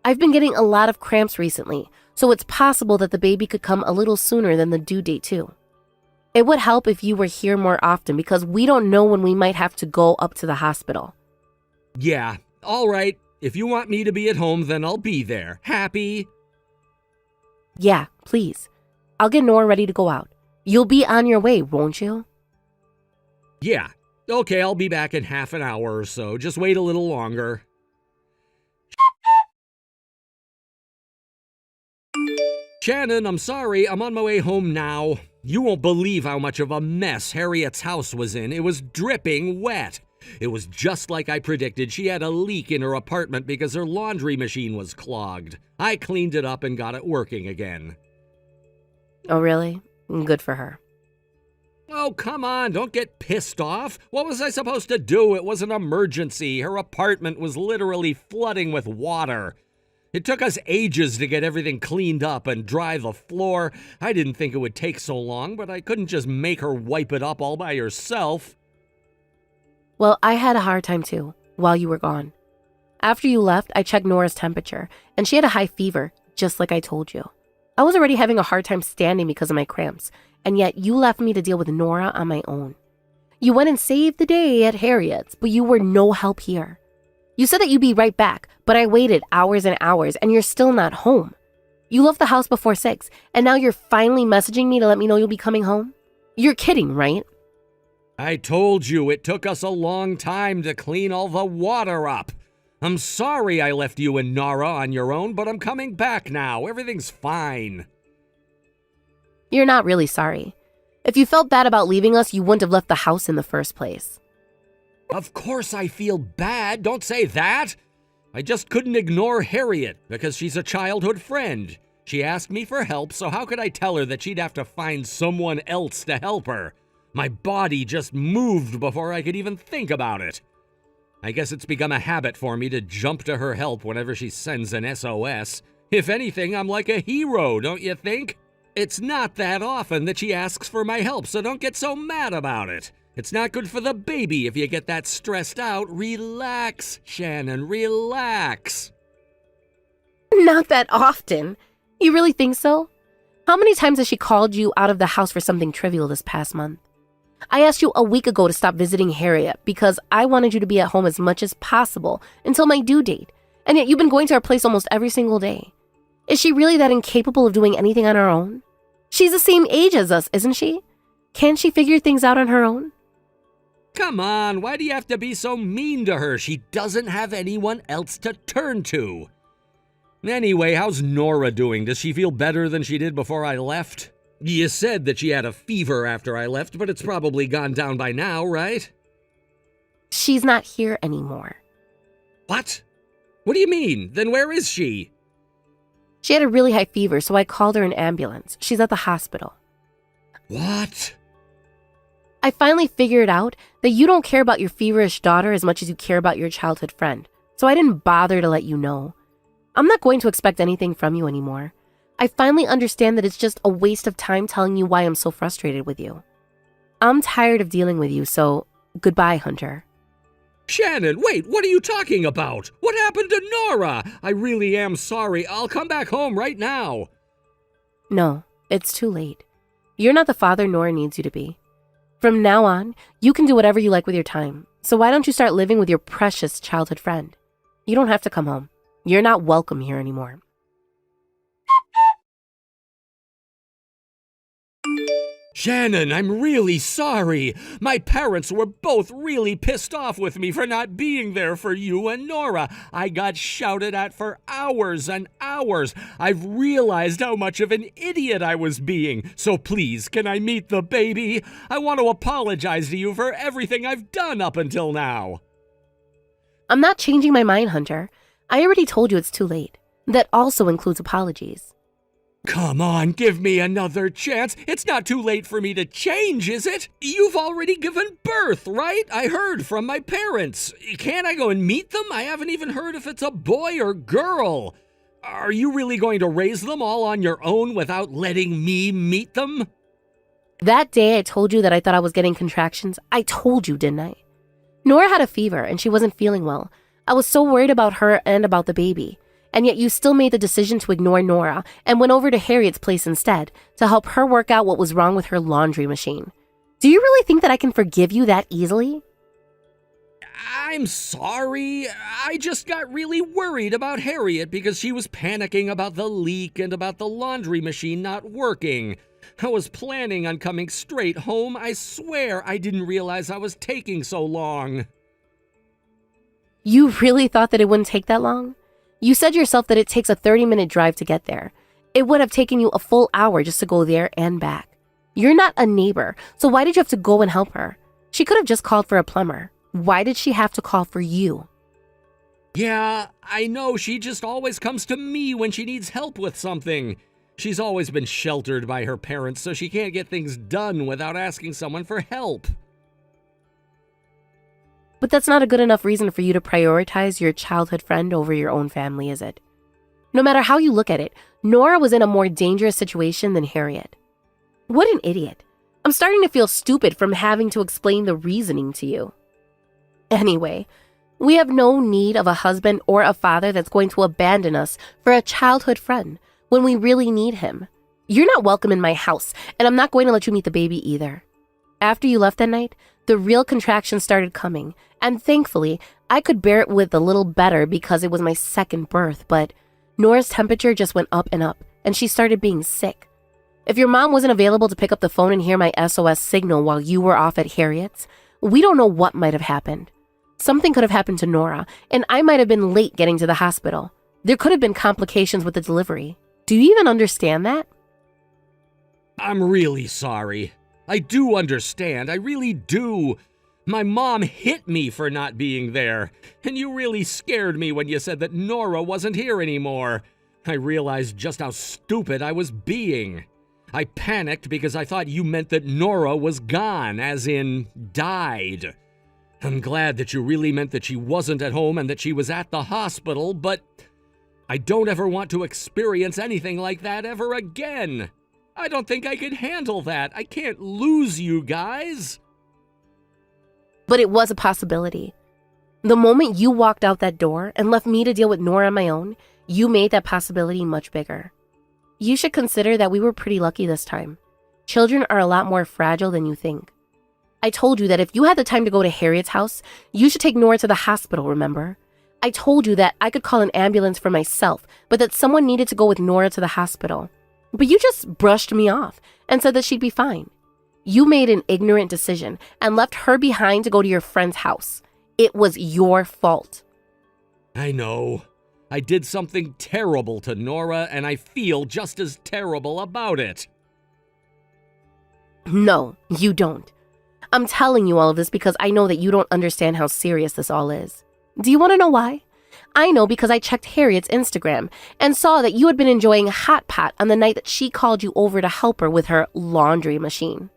I've been getting a lot of cramps recently, so it's possible that the baby could come a little sooner than the due date too. It would help if you were here more often because we don't know when we might have to go up to the hospital. Yeah, all right. If you want me to be at home, then I'll be there. Happy? Yeah, please. I'll get Nora ready to go out. You'll be on your way, won't you? Yeah. Okay, I'll be back in half an hour or so. Just wait a little longer. Shannon, I'm sorry. I'm on my way home now. You won't believe how much of a mess Harriet's house was in. It was dripping wet. It was just like I predicted. She had a leak in her apartment because her laundry machine was clogged. I cleaned it up and got it working again. Oh, really? Good for her. Oh, come on, don't get pissed off. What was I supposed to do? It was an emergency. Her apartment was literally flooding with water. It took us ages to get everything cleaned up and dry the floor. I didn't think it would take so long, but I couldn't just make her wipe it up all by herself. Well, I had a hard time too, while you were gone. After you left, I checked Nora's temperature, and she had a high fever, just like I told you. I was already having a hard time standing because of my cramps, and yet you left me to deal with Nora on my own. You went and saved the day at Harriet's, but you were no help here. You said that you'd be right back, but I waited hours and hours, and you're still not home. You left the house before 6, and now you're finally messaging me to let me know you'll be coming home? You're kidding, right? I told you it took us a long time to clean all the water up. I'm sorry I left you and Nora on your own, but I'm coming back now. Everything's fine. You're not really sorry. If you felt bad about leaving us, you wouldn't have left the house in the first place. Of course I feel bad. Don't say that. I just couldn't ignore Harriet because she's a childhood friend. She asked me for help, so how could I tell her that she'd have to find someone else to help her? My body just moved before I could even think about it. I guess it's become a habit for me to jump to her help whenever she sends an SOS. If anything, I'm like a hero, don't you think? It's not that often that she asks for my help, so don't get so mad about it. It's not good for the baby if you get that stressed out. Relax, Shannon, relax. Not that often. You really think so? How many times has she called you out of the house for something trivial this past month? I asked you a week ago to stop visiting Harriet because I wanted you to be at home as much as possible until my due date, and yet you've been going to her place almost every single day. Is she really that incapable of doing anything on her own? She's the same age as us, isn't she? Can't she figure things out on her own? Come on, why do you have to be so mean to her? She doesn't have anyone else to turn to. Anyway, how's Nora doing? Does she feel better than she did before I left? You said that she had a fever after I left, but it's probably gone down by now, right? She's not here anymore. What? What do you mean? Then where is she? She had a really high fever, so I called her an ambulance. She's at the hospital. What? I finally figured out that you don't care about your feverish daughter as much as you care about your childhood friend, so I didn't bother to let you know. I'm not going to expect anything from you anymore. I finally understand that it's just a waste of time telling you why I'm so frustrated with you. I'm tired of dealing with you, so goodbye, Hunter. Shannon, wait, what are you talking about? What happened to Nora? I really am sorry. I'll come back home right now. No, it's too late. You're not the father Nora needs you to be. From now on, you can do whatever you like with your time, so why don't you start living with your precious childhood friend? You don't have to come home. You're not welcome here anymore. Shannon, I'm really sorry. My parents were both really pissed off with me for not being there for you and Nora. I got shouted at for hours and hours. I've realized how much of an idiot I was being. So please, can I meet the baby? I want to apologize to you for everything I've done up until now. I'm not changing my mind, Hunter. I already told you it's too late. That also includes apologies. Come on, give me another chance. It's not too late for me to change, is it? You've already given birth, right? I heard from my parents. Can't I go and meet them? I haven't even heard if it's a boy or girl. Are you really going to raise them all on your own without letting me meet them? That day I told you that I thought I was getting contractions. I told you, didn't I? Nora had a fever and she wasn't feeling well. I was so worried about her and about the baby. And yet you still made the decision to ignore Nora and went over to Harriet's place instead to help her work out what was wrong with her laundry machine. Do you really think that I can forgive you that easily? I'm sorry. I just got really worried about Harriet because she was panicking about the leak and about the laundry machine not working. I was planning on coming straight home. I swear I didn't realize I was taking so long. You really thought that it wouldn't take that long? You said yourself that it takes a 30-minute drive to get there. It would have taken you a full hour just to go there and back. You're not a neighbor, so why did you have to go and help her? She could have just called for a plumber. Why did she have to call for you? Yeah, I know. She just always comes to me when she needs help with something. She's always been sheltered by her parents, so she can't get things done without asking someone for help. But that's not a good enough reason for you to prioritize your childhood friend over your own family, is it? No matter how you look at it, Nora was in a more dangerous situation than Harriet. What an idiot. I'm starting to feel stupid from having to explain the reasoning to you. Anyway, we have no need of a husband or a father that's going to abandon us for a childhood friend when we really need him. You're not welcome in my house, and I'm not going to let you meet the baby either. After you left that night, the real contractions started coming, and thankfully, I could bear it with a little better because it was my second birth, but Nora's temperature just went up, and she started being sick. If your mom wasn't available to pick up the phone and hear my SOS signal while you were off at Harriet's, we don't know what might have happened. Something could have happened to Nora, and I might have been late getting to the hospital. There could have been complications with the delivery. Do you even understand that? I'm really sorry. I do understand. I really do. My mom hit me for not being there, and you really scared me when you said that Nora wasn't here anymore. I realized just how stupid I was being. I panicked because I thought you meant that Nora was gone, as in died. I'm glad that you really meant that she wasn't at home and that she was at the hospital, but I don't ever want to experience anything like that ever again. I don't think I could handle that. I can't lose you guys. But it was a possibility. The moment you walked out that door and left me to deal with Nora on my own, you made that possibility much bigger. You should consider that we were pretty lucky this time. Children are a lot more fragile than you think. I told you that if you had the time to go to Harriet's house, you should take Nora to the hospital, remember? I told you that I could call an ambulance for myself, but that someone needed to go with Nora to the hospital. But you just brushed me off and said that she'd be fine. You made an ignorant decision and left her behind to go to your friend's house. It was your fault. I know. I did something terrible to Nora, and I feel just as terrible about it. No, you don't. I'm telling you all of this because I know that you don't understand how serious this all is. Do you want to know why? I know because I checked Harriet's Instagram and saw that you had been enjoying hot pot on the night that she called you over to help her with her laundry machine.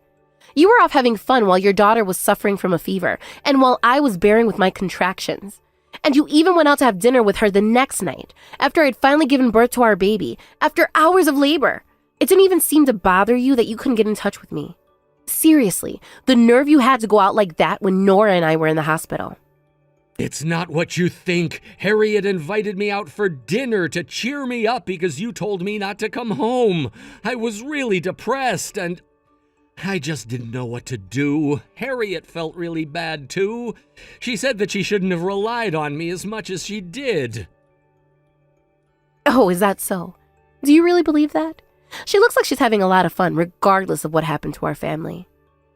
You were off having fun while your daughter was suffering from a fever and while I was bearing with my contractions. And you even went out to have dinner with her the next night, after I'd finally given birth to our baby, after hours of labor. It didn't even seem to bother you that you couldn't get in touch with me. Seriously, the nerve you had to go out like that when Nora and I were in the hospital. It's not what you think. Harriet invited me out for dinner to cheer me up because you told me not to come home. I was really depressed and I just didn't know what to do. Harriet felt really bad too. She said that she shouldn't have relied on me as much as she did. Oh, is that so? Do you really believe that? She looks like she's having a lot of fun regardless of what happened to our family.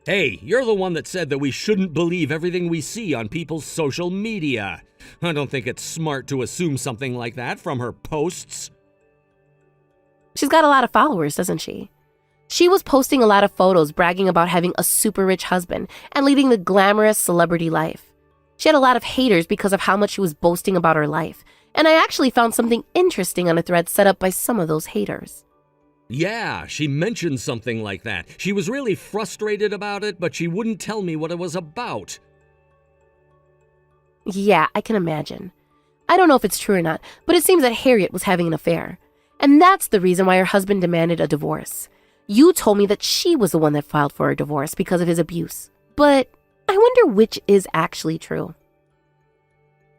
Hey, you're the one that said that we shouldn't believe everything we see on people's social media. I don't think it's smart to assume something like that from her posts. She's got a lot of followers, doesn't she? She was posting a lot of photos bragging about having a super rich husband and leading the glamorous celebrity life. She had a lot of haters because of how much she was boasting about her life, and I actually found something interesting on a thread set up by some of those haters. Yeah, she mentioned something like that. She was really frustrated about it, but she wouldn't tell me what it was about. Yeah, I can imagine. I don't know if it's true or not, but it seems that Harriet was having an affair. And that's the reason why her husband demanded a divorce. You told me that she was the one that filed for a divorce because of his abuse. But I wonder which is actually true.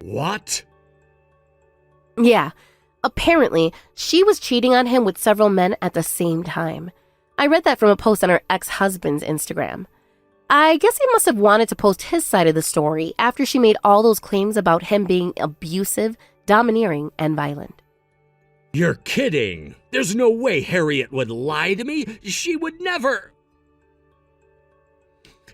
What? Yeah. Apparently, she was cheating on him with several men at the same time. I read that from a post on her ex-husband's Instagram. I guess he must have wanted to post his side of the story after she made all those claims about him being abusive, domineering, and violent. You're kidding. There's no way Harriet would lie to me. She would never.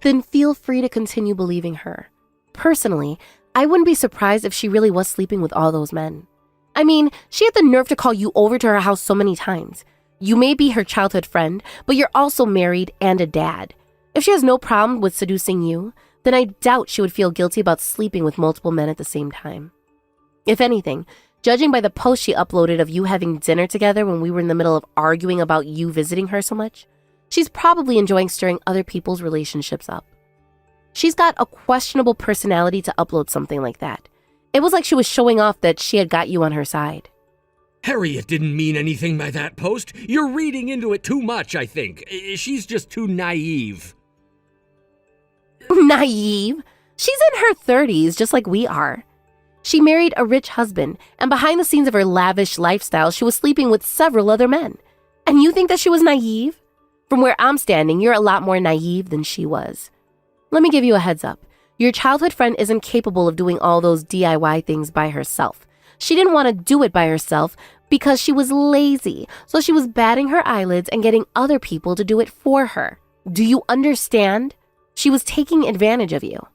Then feel free to continue believing her. Personally, I wouldn't be surprised if she really was sleeping with all those men. I mean, she had the nerve to call you over to her house so many times. You may be her childhood friend, but you're also married and a dad. If she has no problem with seducing you, then I doubt she would feel guilty about sleeping with multiple men at the same time. If anything, Judging by the post she uploaded of you having dinner together when we were in the middle of arguing about you visiting her so much, she's probably enjoying stirring other people's relationships up. She's got a questionable personality to upload something like that. It was like she was showing off that she had got you on her side. Harriet didn't mean anything by that post. You're reading into it too much, I think. She's just too naive. Naive? She's in her 30s, just like we are. She married a rich husband, and behind the scenes of her lavish lifestyle, she was sleeping with several other men. And you think that she was naive? From where I'm standing, you're a lot more naive than she was. Let me give you a heads up. Your childhood friend isn't capable of doing all those DIY things by herself. She didn't want to do it by herself because she was lazy, so she was batting her eyelids and getting other people to do it for her. Do you understand? She was taking advantage of you.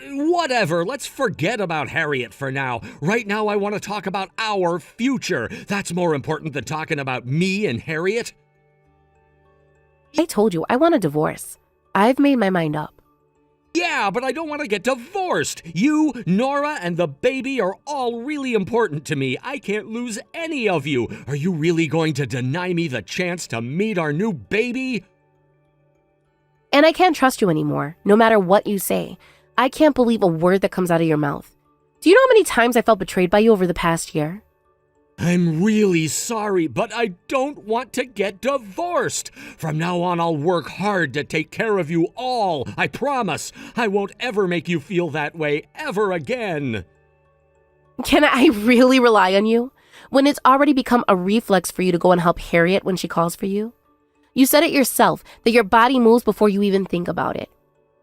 Whatever, let's forget about Harriet for now. Right now I want to talk about our future. That's more important than talking about me and Harriet. I told you, I want a divorce. I've made my mind up. Yeah, but I don't want to get divorced. You, Nora, and the baby are all really important to me. I can't lose any of you. Are you really going to deny me the chance to meet our new baby? And I can't trust you anymore, no matter what you say. I can't believe a word that comes out of your mouth. Do you know how many times I felt betrayed by you over the past year? I'm really sorry, but I don't want to get divorced. From now on, I'll work hard to take care of you all. I promise. I won't ever make you feel that way ever again. Can I really rely on you when it's already become a reflex for you to go and help Harriet when she calls for you? You said it yourself, that your body moves before you even think about it.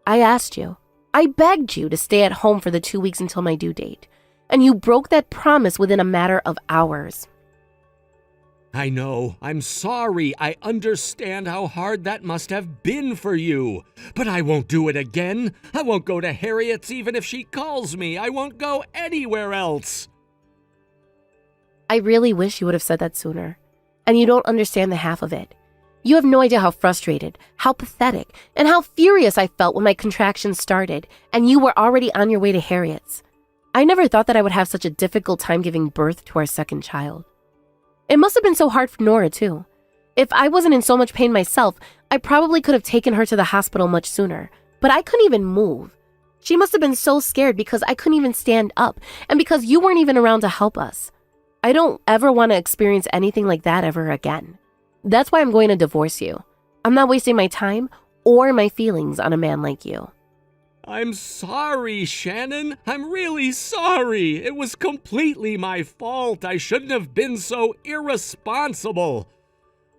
I asked you. I begged you to stay at home for the 2 weeks until my due date. And you broke that promise within a matter of hours. I know. I'm sorry. I understand how hard that must have been for you. But I won't do it again. I won't go to Harriet's even if she calls me. I won't go anywhere else. I really wish you would have said that sooner. And you don't understand the half of it. You have no idea how frustrated, how pathetic, and how furious I felt when my contractions started and you were already on your way to Harriet's. I never thought that I would have such a difficult time giving birth to our second child. It must have been so hard for Nora, too. If I wasn't in so much pain myself, I probably could have taken her to the hospital much sooner, but I couldn't even move. She must have been so scared because I couldn't even stand up and because you weren't even around to help us. I don't ever want to experience anything like that ever again. That's why I'm going to divorce you. I'm not wasting my time or my feelings on a man like you. I'm sorry, Shannon. I'm really sorry. It was completely my fault. I shouldn't have been so irresponsible.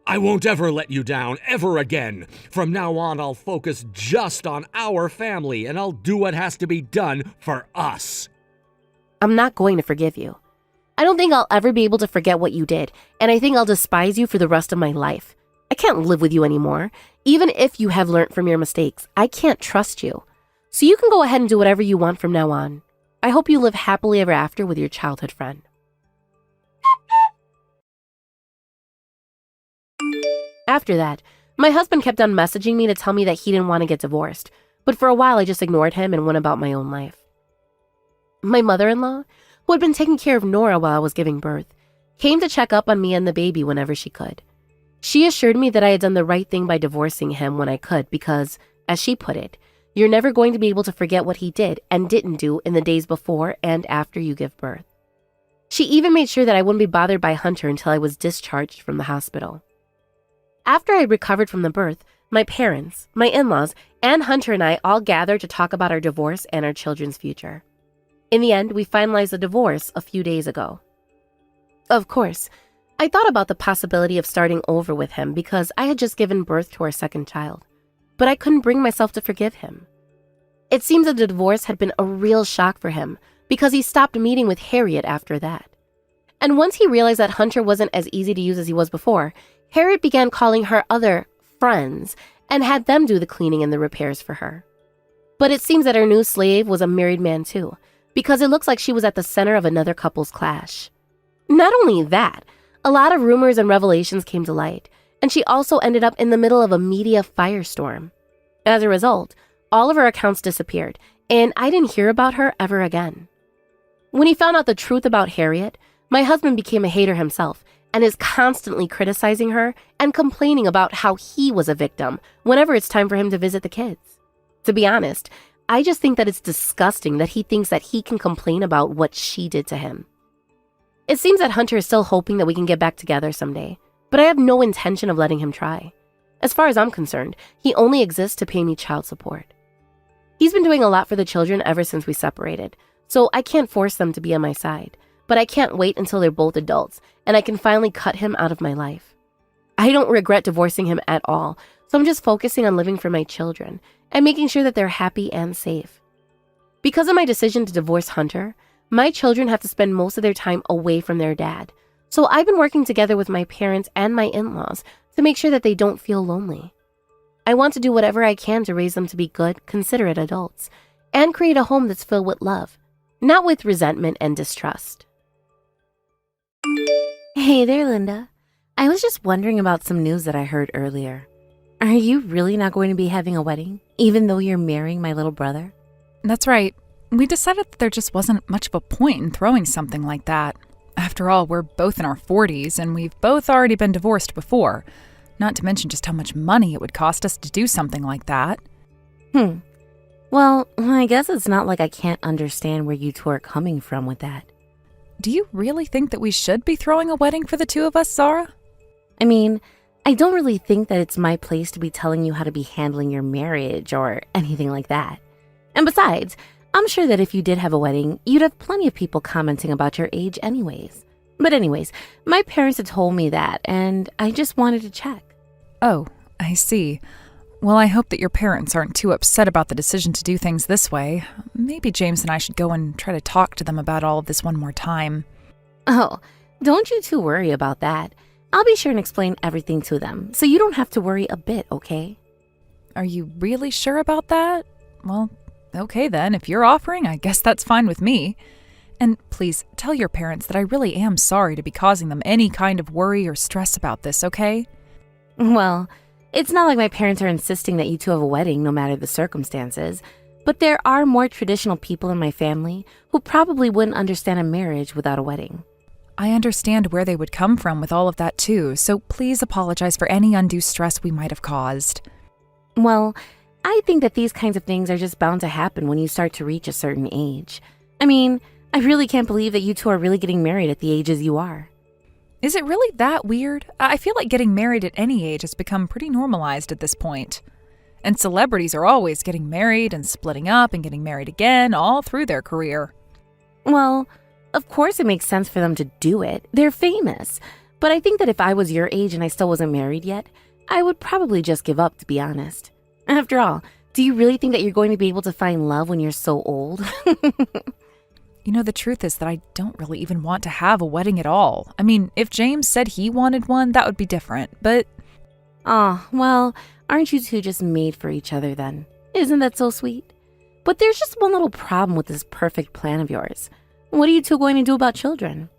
I won't ever let you down, ever again. From now on, I'll focus just on our family, and I'll do what has to be done for us. I'm not going to forgive you. I don't think I'll ever be able to forget what you did, and I think I'll despise you for the rest of my life. I can't live with you anymore. Even if you have learned from your mistakes, I can't trust you. So you can go ahead and do whatever you want from now on. I hope you live happily ever after with your childhood friend. After that, my husband kept on messaging me to tell me that he didn't want to get divorced, but for a while I just ignored him and went about my own life. My mother-in-law, who had been taking care of Nora while I was giving birth, came to check up on me and the baby whenever she could. She assured me that I had done the right thing by divorcing him when I could because, as she put it, you're never going to be able to forget what he did and didn't do in the days before and after you give birth. She even made sure that I wouldn't be bothered by Hunter until I was discharged from the hospital. After I recovered from the birth, my parents, my in-laws, and Hunter and I all gathered to talk about our divorce and our children's future. In the end, we finalized the divorce a few days ago. Of course, I thought about the possibility of starting over with him because I had just given birth to our second child, but I couldn't bring myself to forgive him. It seems that the divorce had been a real shock for him because he stopped meeting with Harriet after that. And once he realized that Hunter wasn't as easy to use as he was before, Harriet began calling her other friends and had them do the cleaning and the repairs for her. But it seems that her new slave was a married man too, because it looks like she was at the center of another couple's clash. Not only that, a lot of rumors and revelations came to light, and she also ended up in the middle of a media firestorm. As a result, all of her accounts disappeared, and I didn't hear about her ever again. When he found out the truth about Harriet, My husband became a hater himself and is constantly criticizing her and complaining about how he was a victim whenever it's time for him to visit the kids. To be honest, I just think that it's disgusting that he thinks that he can complain about what she did to him. It seems that Hunter is still hoping that we can get back together someday, but I have no intention of letting him try. As far as I'm concerned, he only exists to pay me child support. He's been doing a lot for the children ever since we separated, so I can't force them to be on my side, but I can't wait until they're both adults and I can finally cut him out of my life. I don't regret divorcing him at all, so I'm just focusing on living for my children and making sure that they're happy and safe. Because of my decision to divorce Hunter, my children have to spend most of their time away from their dad, so I've been working together with my parents and my in-laws to make sure that they don't feel lonely. I want to do whatever I can to raise them to be good, considerate adults and create a home that's filled with love, not with resentment and distrust. Hey there, Linda. I was just wondering about some news that I heard earlier. Are you really not going to be having a wedding, even though you're marrying my little brother? That's right. We decided that there just wasn't much of a point in throwing something like that. After all, we're both in our 40s, and we've both already been divorced before. Not to mention just how much money it would cost us to do something like that. Well, I guess it's not like I can't understand where you two are coming from with that. Do you really think that we should be throwing a wedding for the two of us, Zara? I mean, I don't really think that it's my place to be telling you how to be handling your marriage or anything like that. And besides, I'm sure that if you did have a wedding, you'd have plenty of people commenting about your age anyways. But anyways, my parents had told me that, and I just wanted to check. Oh, I see. Well, I hope that your parents aren't too upset about the decision to do things this way. Maybe James and I should go and try to talk to them about all of this one more time. Oh, don't you two worry about that. I'll be sure and explain everything to them, so you don't have to worry a bit, okay? Are you really sure about that? Well, okay then. If you're offering, I guess that's fine with me. And please, tell your parents that I really am sorry to be causing them any kind of worry or stress about this, okay? Well, it's not like my parents are insisting that you two have a wedding no matter the circumstances, but there are more traditional people in my family who probably wouldn't understand a marriage without a wedding. I understand where they would come from with all of that too, so please apologize for any undue stress we might have caused. Well, I think that these kinds of things are just bound to happen when you start to reach a certain age. I mean, I really can't believe that you two are really getting married at the ages you are. Is it really that weird? I feel like getting married at any age has become pretty normalized at this point. And celebrities are always getting married and splitting up and getting married again all through their career. Well, of course it makes sense for them to do it. They're famous. But I think that if I was your age and I still wasn't married yet, I would probably just give up, to be honest. After all, do you really think that you're going to be able to find love when you're so old? You know, the truth is that I don't really even want to have a wedding at all. I mean, if James said he wanted one, that would be different, but... Oh, well, aren't you two just made for each other then? Isn't that so sweet? But there's just one little problem with this perfect plan of yours. What are you two going to do about children?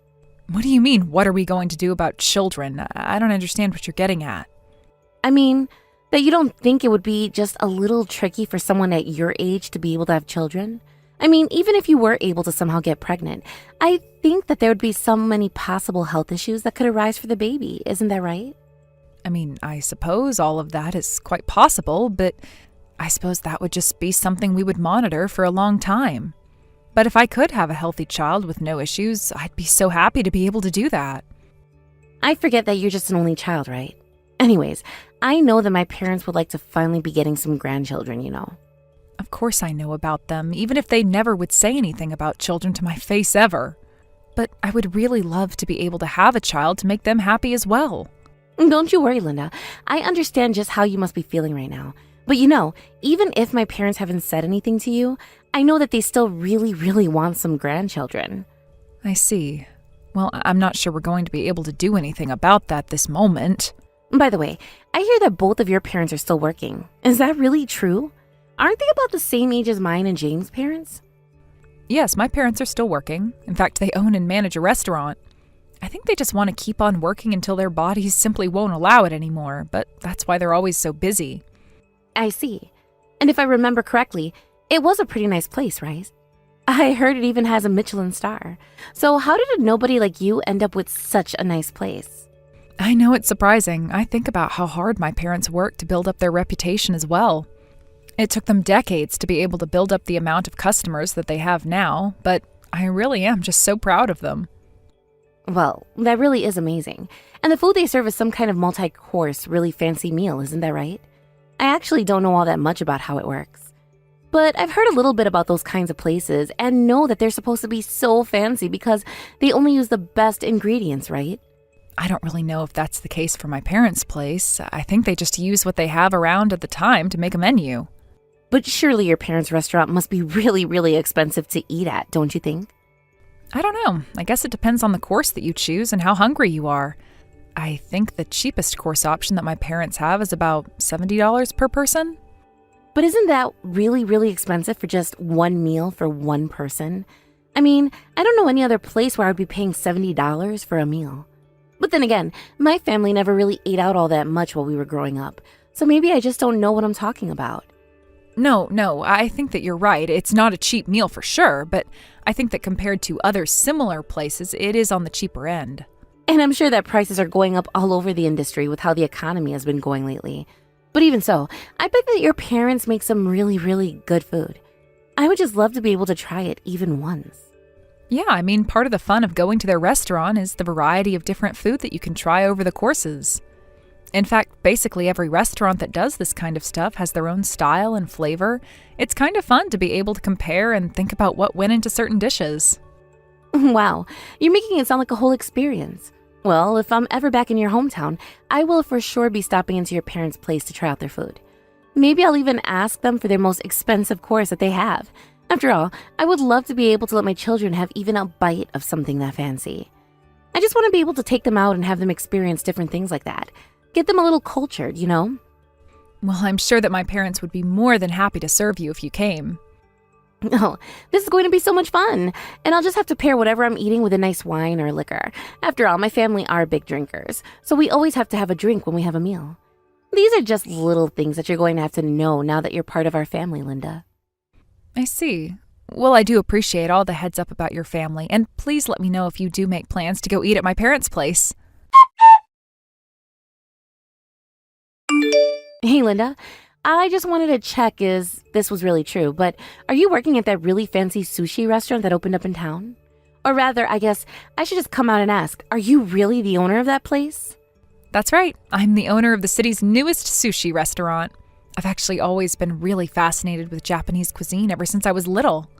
What do you mean, what are we going to do about children? I don't understand what you're getting at. I mean, that you don't think it would be just a little tricky for someone at your age to be able to have children? I mean, even if you were able to somehow get pregnant, I think that there would be so many possible health issues that could arise for the baby. Isn't that right? I mean, I suppose all of that is quite possible, but I suppose that would just be something we would monitor for a long time. But if I could have a healthy child with no issues, I'd be so happy to be able to do that. I forget that you're just an only child, right? Anyways, I know that my parents would like to finally be getting some grandchildren, you know. Of course I know about them, even if they never would say anything about children to my face ever. But I would really love to be able to have a child to make them happy as well. Don't you worry, Linda. I understand just how you must be feeling right now. But you know, even if my parents haven't said anything to you, I know that they still really, really want some grandchildren. I see. Well, I'm not sure we're going to be able to do anything about that this moment. By the way, I hear that both of your parents are still working. Is that really true? Aren't they about the same age as mine and James' parents? Yes, my parents are still working. In fact, they own and manage a restaurant. I think they just want to keep on working until their bodies simply won't allow it anymore, but that's why they're always so busy. I see. And if I remember correctly, it was a pretty nice place, right? I heard it even has a Michelin star. So how did a nobody like you end up with such a nice place? I know it's surprising. I think about how hard my parents worked to build up their reputation as well. It took them decades to be able to build up the amount of customers that they have now, but I really am just so proud of them. Well, that really is amazing. And the food they serve is some kind of multi-course, really fancy meal, isn't that right? I actually don't know all that much about how it works. But I've heard a little bit about those kinds of places and know that they're supposed to be so fancy because they only use the best ingredients, right? I don't really know if that's the case for my parents' place. I think they just use what they have around at the time to make a menu. But surely your parents' restaurant must be really, really expensive to eat at, don't you think? I don't know. I guess it depends on the course that you choose and how hungry you are. I think the cheapest course option that my parents have is about $70 per person. But isn't that really, really expensive for just one meal for one person? I mean, I don't know any other place where I'd be paying $70 for a meal. But then again, my family never really ate out all that much while we were growing up, so maybe I just don't know what I'm talking about. No, I think that you're right. It's not a cheap meal for sure, but I think that compared to other similar places, it is on the cheaper end. And I'm sure that prices are going up all over the industry with how the economy has been going lately. But even so, I bet that your parents make some really, really good food. I would just love to be able to try it even once. Yeah, I mean, part of the fun of going to their restaurant is the variety of different food that you can try over the courses. In fact, basically every restaurant that does this kind of stuff has their own style and flavor. It's kind of fun to be able to compare and think about what went into certain dishes. Wow, you're making it sound like a whole experience. Well, if I'm ever back in your hometown, I will for sure be stopping into your parents' place to try out their food. Maybe I'll even ask them for their most expensive course that they have. After all, I would love to be able to let my children have even a bite of something that fancy. I just want to be able to take them out and have them experience different things like that. Get them a little cultured, you know? Well, I'm sure that my parents would be more than happy to serve you if you came. Oh, this is going to be so much fun. And I'll just have to pair whatever I'm eating with a nice wine or liquor. After all, my family are big drinkers, so we always have to have a drink when we have a meal. These are just little things that you're going to have to know now that you're part of our family, Linda. I see. Well, I do appreciate all the heads up about your family, and please let me know if you do make plans to go eat at my parents' place. Hey, Linda. I just wanted to check if this was really true, but are you working at that really fancy sushi restaurant that opened up in town? Or rather, I guess I should just come out and ask, are you really the owner of that place? That's right. I'm the owner of the city's newest sushi restaurant. I've actually always been really fascinated with Japanese cuisine ever since I was little.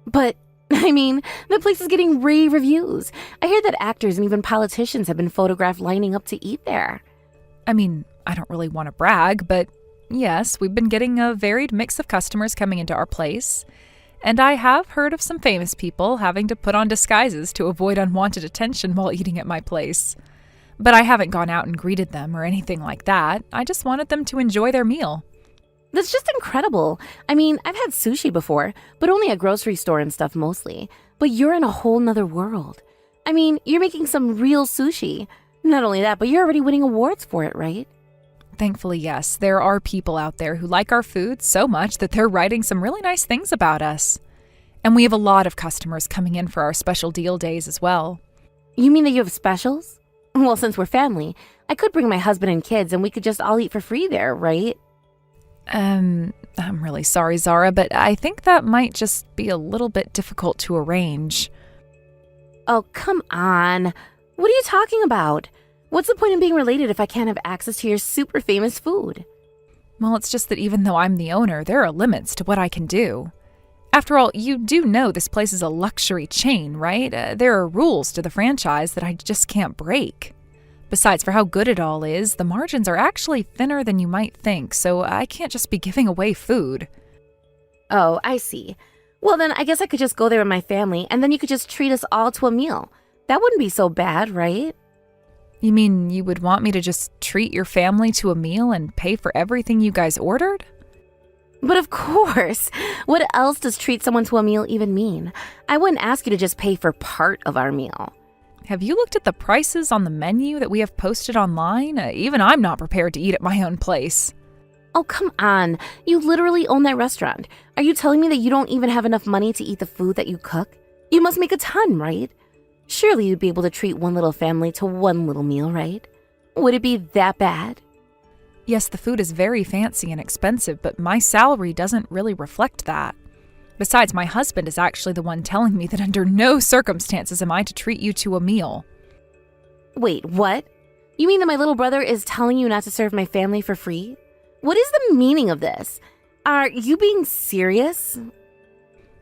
But, I mean, the place is getting rave reviews. I hear that actors and even politicians have been photographed lining up to eat there. I mean, I don't really want to brag, but yes, we've been getting a varied mix of customers coming into our place. And I have heard of some famous people having to put on disguises to avoid unwanted attention while eating at my place. But I haven't gone out and greeted them or anything like that. I just wanted them to enjoy their meal. That's just incredible. I mean, I've had sushi before, but only at grocery store and stuff mostly. But you're in a whole nother world. I mean, you're making some real sushi. Not only that, but you're already winning awards for it, right? Thankfully, yes, there are people out there who like our food so much that they're writing some really nice things about us. And we have a lot of customers coming in for our special deal days as well. You mean that you have specials? Well, since we're family, I could bring my husband and kids and we could just all eat for free there, right? I'm really sorry, Zara, but I think that might just be a little bit difficult to arrange. Oh, come on. What are you talking about? What's the point in being related if I can't have access to your super famous food? Well, it's just that even though I'm the owner, there are limits to what I can do. After all, you do know this place is a luxury chain, right? There are rules to the franchise that I just can't break. Besides, for how good it all is, the margins are actually thinner than you might think, so I can't just be giving away food. Oh, I see. Well, then I guess I could just go there with my family, and then you could just treat us all to a meal. That wouldn't be so bad, right? You mean you would want me to just treat your family to a meal and pay for everything you guys ordered? But of course. What else does treat someone to a meal even mean? I wouldn't ask you to just pay for part of our meal. Have you looked at the prices on the menu that we have posted online? Even I'm not prepared to eat at my own place. Oh, come on. You literally own that restaurant. Are you telling me that you don't even have enough money to eat the food that you cook? You must make a ton, right? Surely you'd be able to treat one little family to one little meal, right? Would it be that bad? Yes, the food is very fancy and expensive, but my salary doesn't really reflect that. Besides, my husband is actually the one telling me that under no circumstances am I to treat you to a meal. Wait, what? You mean that my little brother is telling you not to serve my family for free? What is the meaning of this? Are you being serious?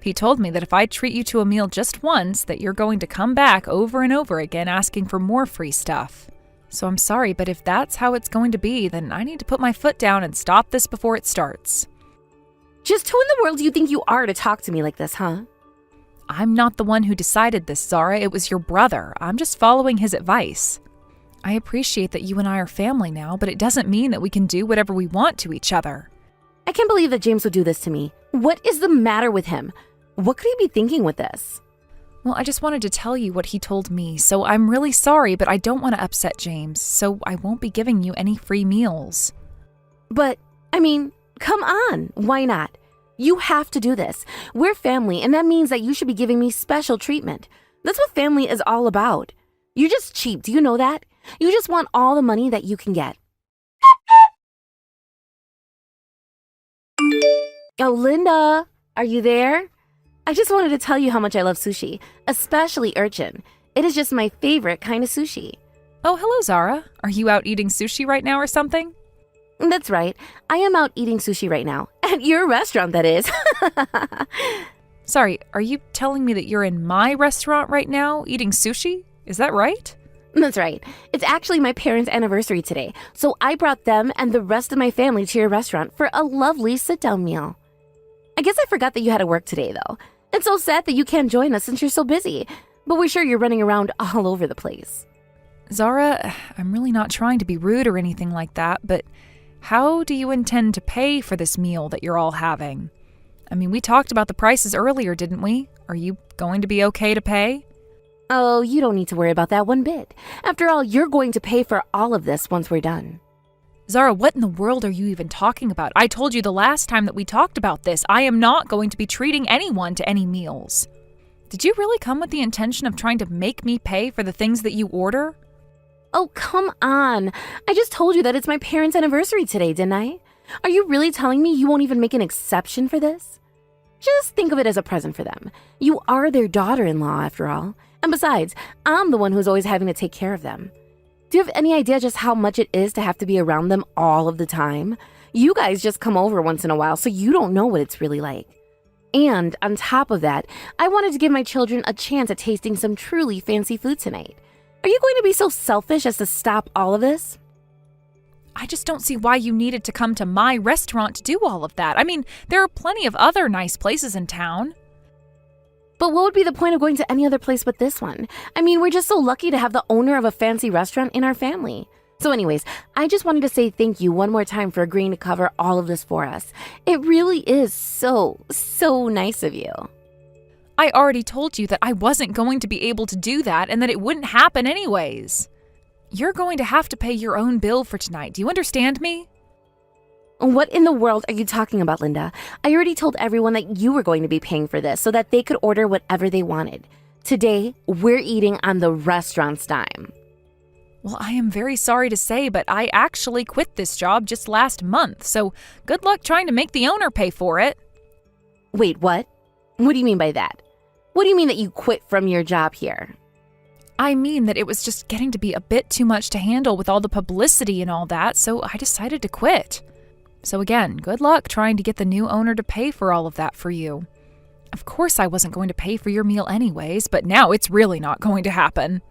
He told me that if I treat you to a meal just once, that you're going to come back over and over again asking for more free stuff. So I'm sorry, but if that's how it's going to be, then I need to put my foot down and stop this before it starts. Just who in the world do you think you are to talk to me like this, huh? I'm not the one who decided this, Zara. It was your brother. I'm just following his advice. I appreciate that you and I are family now, but it doesn't mean that we can do whatever we want to each other. I can't believe that James would do this to me. What is the matter with him? What could he be thinking with this? Well, I just wanted to tell you what he told me, so I'm really sorry, but I don't want to upset James, so I won't be giving you any free meals. But, come on. Why not? You have to do this. We're family, and that means that you should be giving me special treatment. That's what family is all about. You're just cheap. Do you know that? You just want all the money that you can get. Oh, Linda, are you there? I just wanted to tell you how much I love sushi, especially urchin. It is just my favorite kind of sushi. Oh, hello, Zara. Are you out eating sushi right now or something? That's right. I am out eating sushi right now. At your restaurant, that is. Sorry, are you telling me that you're in my restaurant right now eating sushi? Is that right? That's right. It's actually my parents' anniversary today, so I brought them and the rest of my family to your restaurant for a lovely sit-down meal. I guess I forgot that you had to work today, though. It's so sad that you can't join us since you're so busy, but we're sure you're running around all over the place. Zara, I'm really not trying to be rude or anything like that, but how do you intend to pay for this meal that you're all having? I mean, we talked about the prices earlier, didn't we? Are you going to be okay to pay? Oh, you don't need to worry about that one bit. After all, you're going to pay for all of this once we're done. Zara, what in the world are you even talking about? I told you the last time that we talked about this. I am not going to be treating anyone to any meals. Did you really come with the intention of trying to make me pay for the things that you order? Oh, come on. I just told you that it's my parents' anniversary today, didn't I? Are you really telling me you won't even make an exception for this? Just think of it as a present for them. You are their daughter-in-law, after all. And besides, I'm the one who's always having to take care of them. Do you have any idea just how much it is to have to be around them all of the time? You guys just come over once in a while, so you don't know what it's really like. And on top of that, I wanted to give my children a chance at tasting some truly fancy food tonight. Are you going to be so selfish as to stop all of this? I just don't see why you needed to come to my restaurant to do all of that. I mean, there are plenty of other nice places in town. But what would be the point of going to any other place but this one? I mean, we're just so lucky to have the owner of a fancy restaurant in our family. So anyways, I just wanted to say thank you one more time for agreeing to cover all of this for us. It really is so nice of you. I already told you that I wasn't going to be able to do that and that it wouldn't happen anyways. You're going to have to pay your own bill for tonight. Do you understand me? What in the world are you talking about, Linda? I already told everyone that you were going to be paying for this so that they could order whatever they wanted. Today, we're eating on the restaurant's dime. Well, I am very sorry to say, but I actually quit this job just last month, so good luck trying to make the owner pay for it. Wait, what? What do you mean by that? What do you mean that you quit from your job here? I mean that it was just getting to be a bit too much to handle with all the publicity and all that, so I decided to quit. So again, good luck trying to get the new owner to pay for all of that for you. Of course I wasn't going to pay for your meal anyways, but now it's really not going to happen.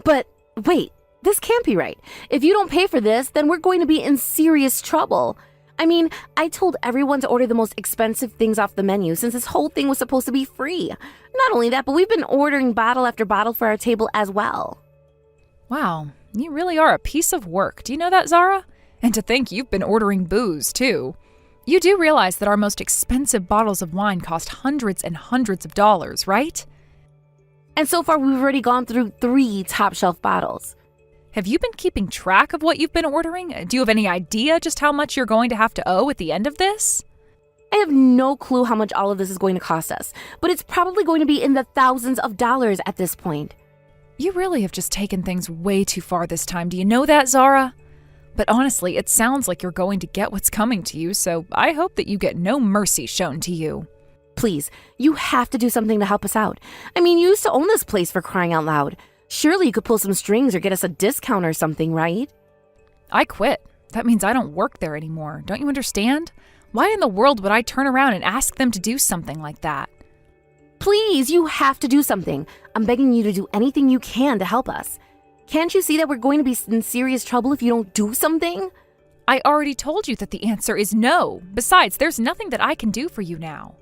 But wait, this can't be right. If you don't pay for this, then we're going to be in serious trouble. I mean, I told everyone to order the most expensive things off the menu since this whole thing was supposed to be free. Not only that, but we've been ordering bottle after bottle for our table as well. Wow, you really are a piece of work. Do you know that, Zara? And to think you've been ordering booze, too. You do realize that our most expensive bottles of wine cost hundreds and hundreds of dollars, right? And so far, we've already gone through 3 top shelf bottles. Have you been keeping track of what you've been ordering? Do you have any idea just how much you're going to have to owe at the end of this? I have no clue how much all of this is going to cost us, but it's probably going to be in the thousands of dollars at this point. You really have just taken things way too far this time. Do you know that, Zara? But honestly, it sounds like you're going to get what's coming to you, so I hope that you get no mercy shown to you. Please, you have to do something to help us out. I mean, you used to own this place, for crying out loud. Surely you could pull some strings or get us a discount or something, right? I quit. That means I don't work there anymore. Don't you understand? Why in the world would I turn around and ask them to do something like that? Please, you have to do something. I'm begging you to do anything you can to help us. Can't you see that we're going to be in serious trouble if you don't do something? I already told you that the answer is no. Besides, there's nothing that I can do for you now.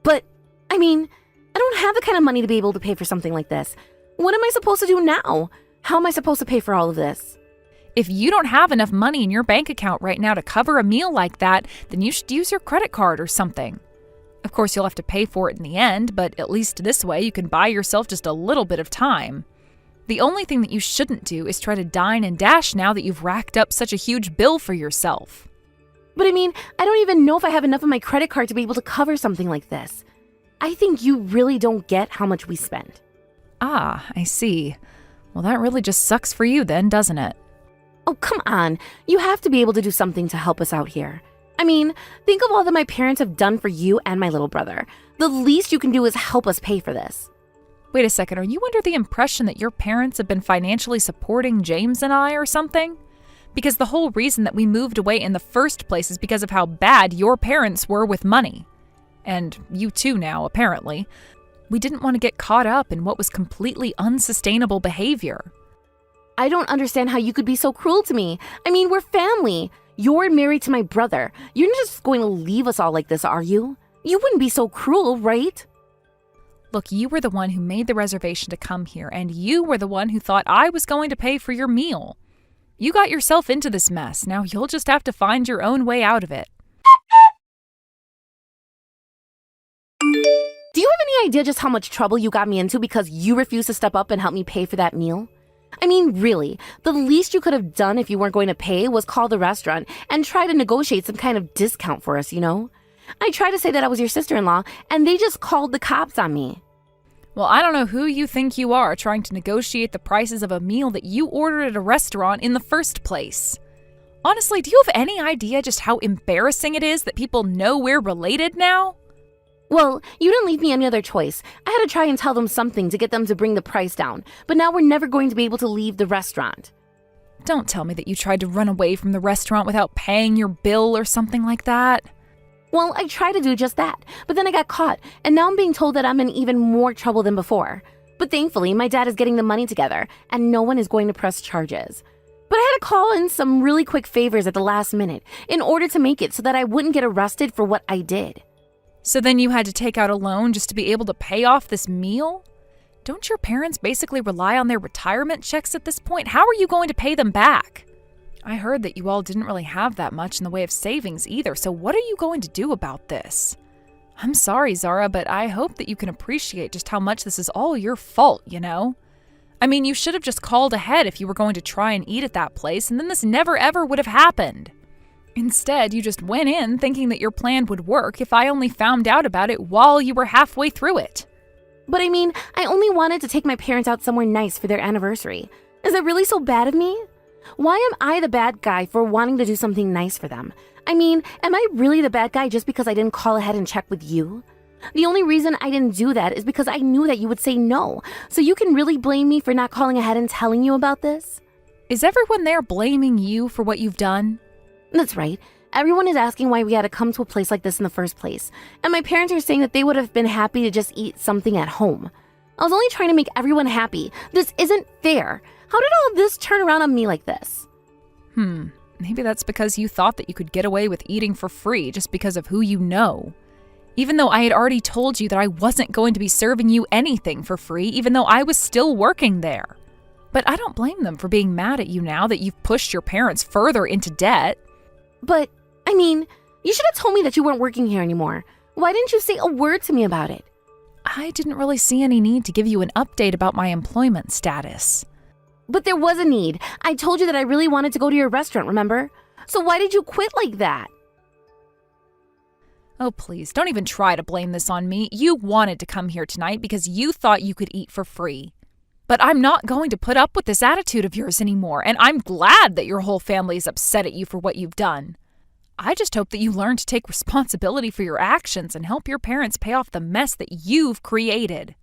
But, I mean, I don't have the kind of money to be able to pay for something like this. What am I supposed to do now? How am I supposed to pay for all of this? If you don't have enough money in your bank account right now to cover a meal like that, then you should use your credit card or something. Of course, you'll have to pay for it in the end, but at least this way you can buy yourself just a little bit of time. The only thing that you shouldn't do is try to dine and dash now that you've racked up such a huge bill for yourself. But I mean, I don't even know if I have enough on my credit card to be able to cover something like this. I think you really don't get how much we spend. Ah, I see. Well, that really just sucks for you then, doesn't it? Oh, come on. You have to be able to do something to help us out here. I mean, think of all that my parents have done for you and my little brother. The least you can do is help us pay for this. Wait a second, are you under the impression that your parents have been financially supporting James and I or something? Because the whole reason that we moved away in the first place is because of how bad your parents were with money. And you too now, apparently. We didn't want to get caught up in what was completely unsustainable behavior. I don't understand how you could be so cruel to me. I mean, we're family. You're married to my brother. You're not just going to leave us all like this, are you? You wouldn't be so cruel, right? Look, you were the one who made the reservation to come here, and you were the one who thought I was going to pay for your meal. You got yourself into this mess. Now you'll just have to find your own way out of it. Do you have any idea just how much trouble you got me into because you refused to step up and help me pay for that meal? I mean, really, the least you could have done if you weren't going to pay was call the restaurant and try to negotiate some kind of discount for us, you know? I tried to say that I was your sister-in-law, and they just called the cops on me. Well, I don't know who you think you are trying to negotiate the prices of a meal that you ordered at a restaurant in the first place. Honestly, do you have any idea just how embarrassing it is that people know we're related now? Well, you didn't leave me any other choice. I had to try and tell them something to get them to bring the price down, but now we're never going to be able to leave the restaurant. Don't tell me that you tried to run away from the restaurant without paying your bill or something like that. Well, I tried to do just that, but then I got caught, and now I'm being told that I'm in even more trouble than before. But thankfully, my dad is getting the money together, and no one is going to press charges. But I had to call in some really quick favors at the last minute in order to make it so that I wouldn't get arrested for what I did. So then you had to take out a loan just to be able to pay off this meal? Don't your parents basically rely on their retirement checks at this point? How are you going to pay them back? I heard that you all didn't really have that much in the way of savings either, so what are you going to do about this? I'm sorry, Zara, but I hope that you can appreciate just how much this is all your fault, you know? I mean, you should have just called ahead if you were going to try and eat at that place, and then this never ever would have happened. Instead, you just went in thinking that your plan would work if I only found out about it while you were halfway through it. But I mean, I only wanted to take my parents out somewhere nice for their anniversary. Is it really so bad of me? Why am I the bad guy for wanting to do something nice for them? I mean, am I really the bad guy just because I didn't call ahead and check with you? The only reason I didn't do that is because I knew that you would say no. So you can really blame me for not calling ahead and telling you about this? Is everyone there blaming you for what you've done? That's right. Everyone is asking why we had to come to a place like this in the first place. And my parents are saying that they would have been happy to just eat something at home. I was only trying to make everyone happy. This isn't fair. How did all of this turn around on me like this? Maybe that's because you thought that you could get away with eating for free just because of who you know. Even though I had already told you that I wasn't going to be serving you anything for free, even though I was still working there. But I don't blame them for being mad at you now that you've pushed your parents further into debt. But, I mean, you should have told me that you weren't working here anymore. Why didn't you say a word to me about it? I didn't really see any need to give you an update about my employment status. But there was a need. I told you that I really wanted to go to your restaurant, remember? So why did you quit like that? Oh, please, don't even try to blame this on me. You wanted to come here tonight because you thought you could eat for free. But I'm not going to put up with this attitude of yours anymore, and I'm glad that your whole family is upset at you for what you've done. I just hope that you learn to take responsibility for your actions and help your parents pay off the mess that you've created.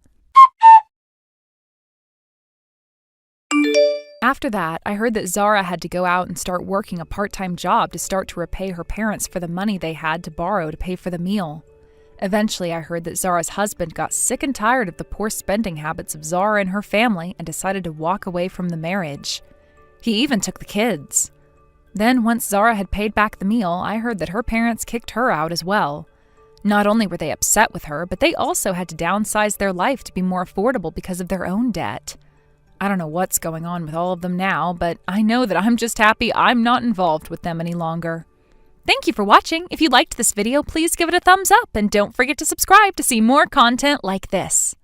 After that, I heard that Zara had to go out and start working a part-time job to start to repay her parents for the money they had to borrow to pay for the meal. Eventually, I heard that Zara's husband got sick and tired of the poor spending habits of Zara and her family and decided to walk away from the marriage. He even took the kids. Then, once Zara had paid back the meal, I heard that her parents kicked her out as well. Not only were they upset with her, but they also had to downsize their life to be more affordable because of their own debt. I don't know what's going on with all of them now, but I know that I'm just happy I'm not involved with them any longer. Thank you for watching. If you liked this video, please give it a thumbs up and don't forget to subscribe to see more content like this.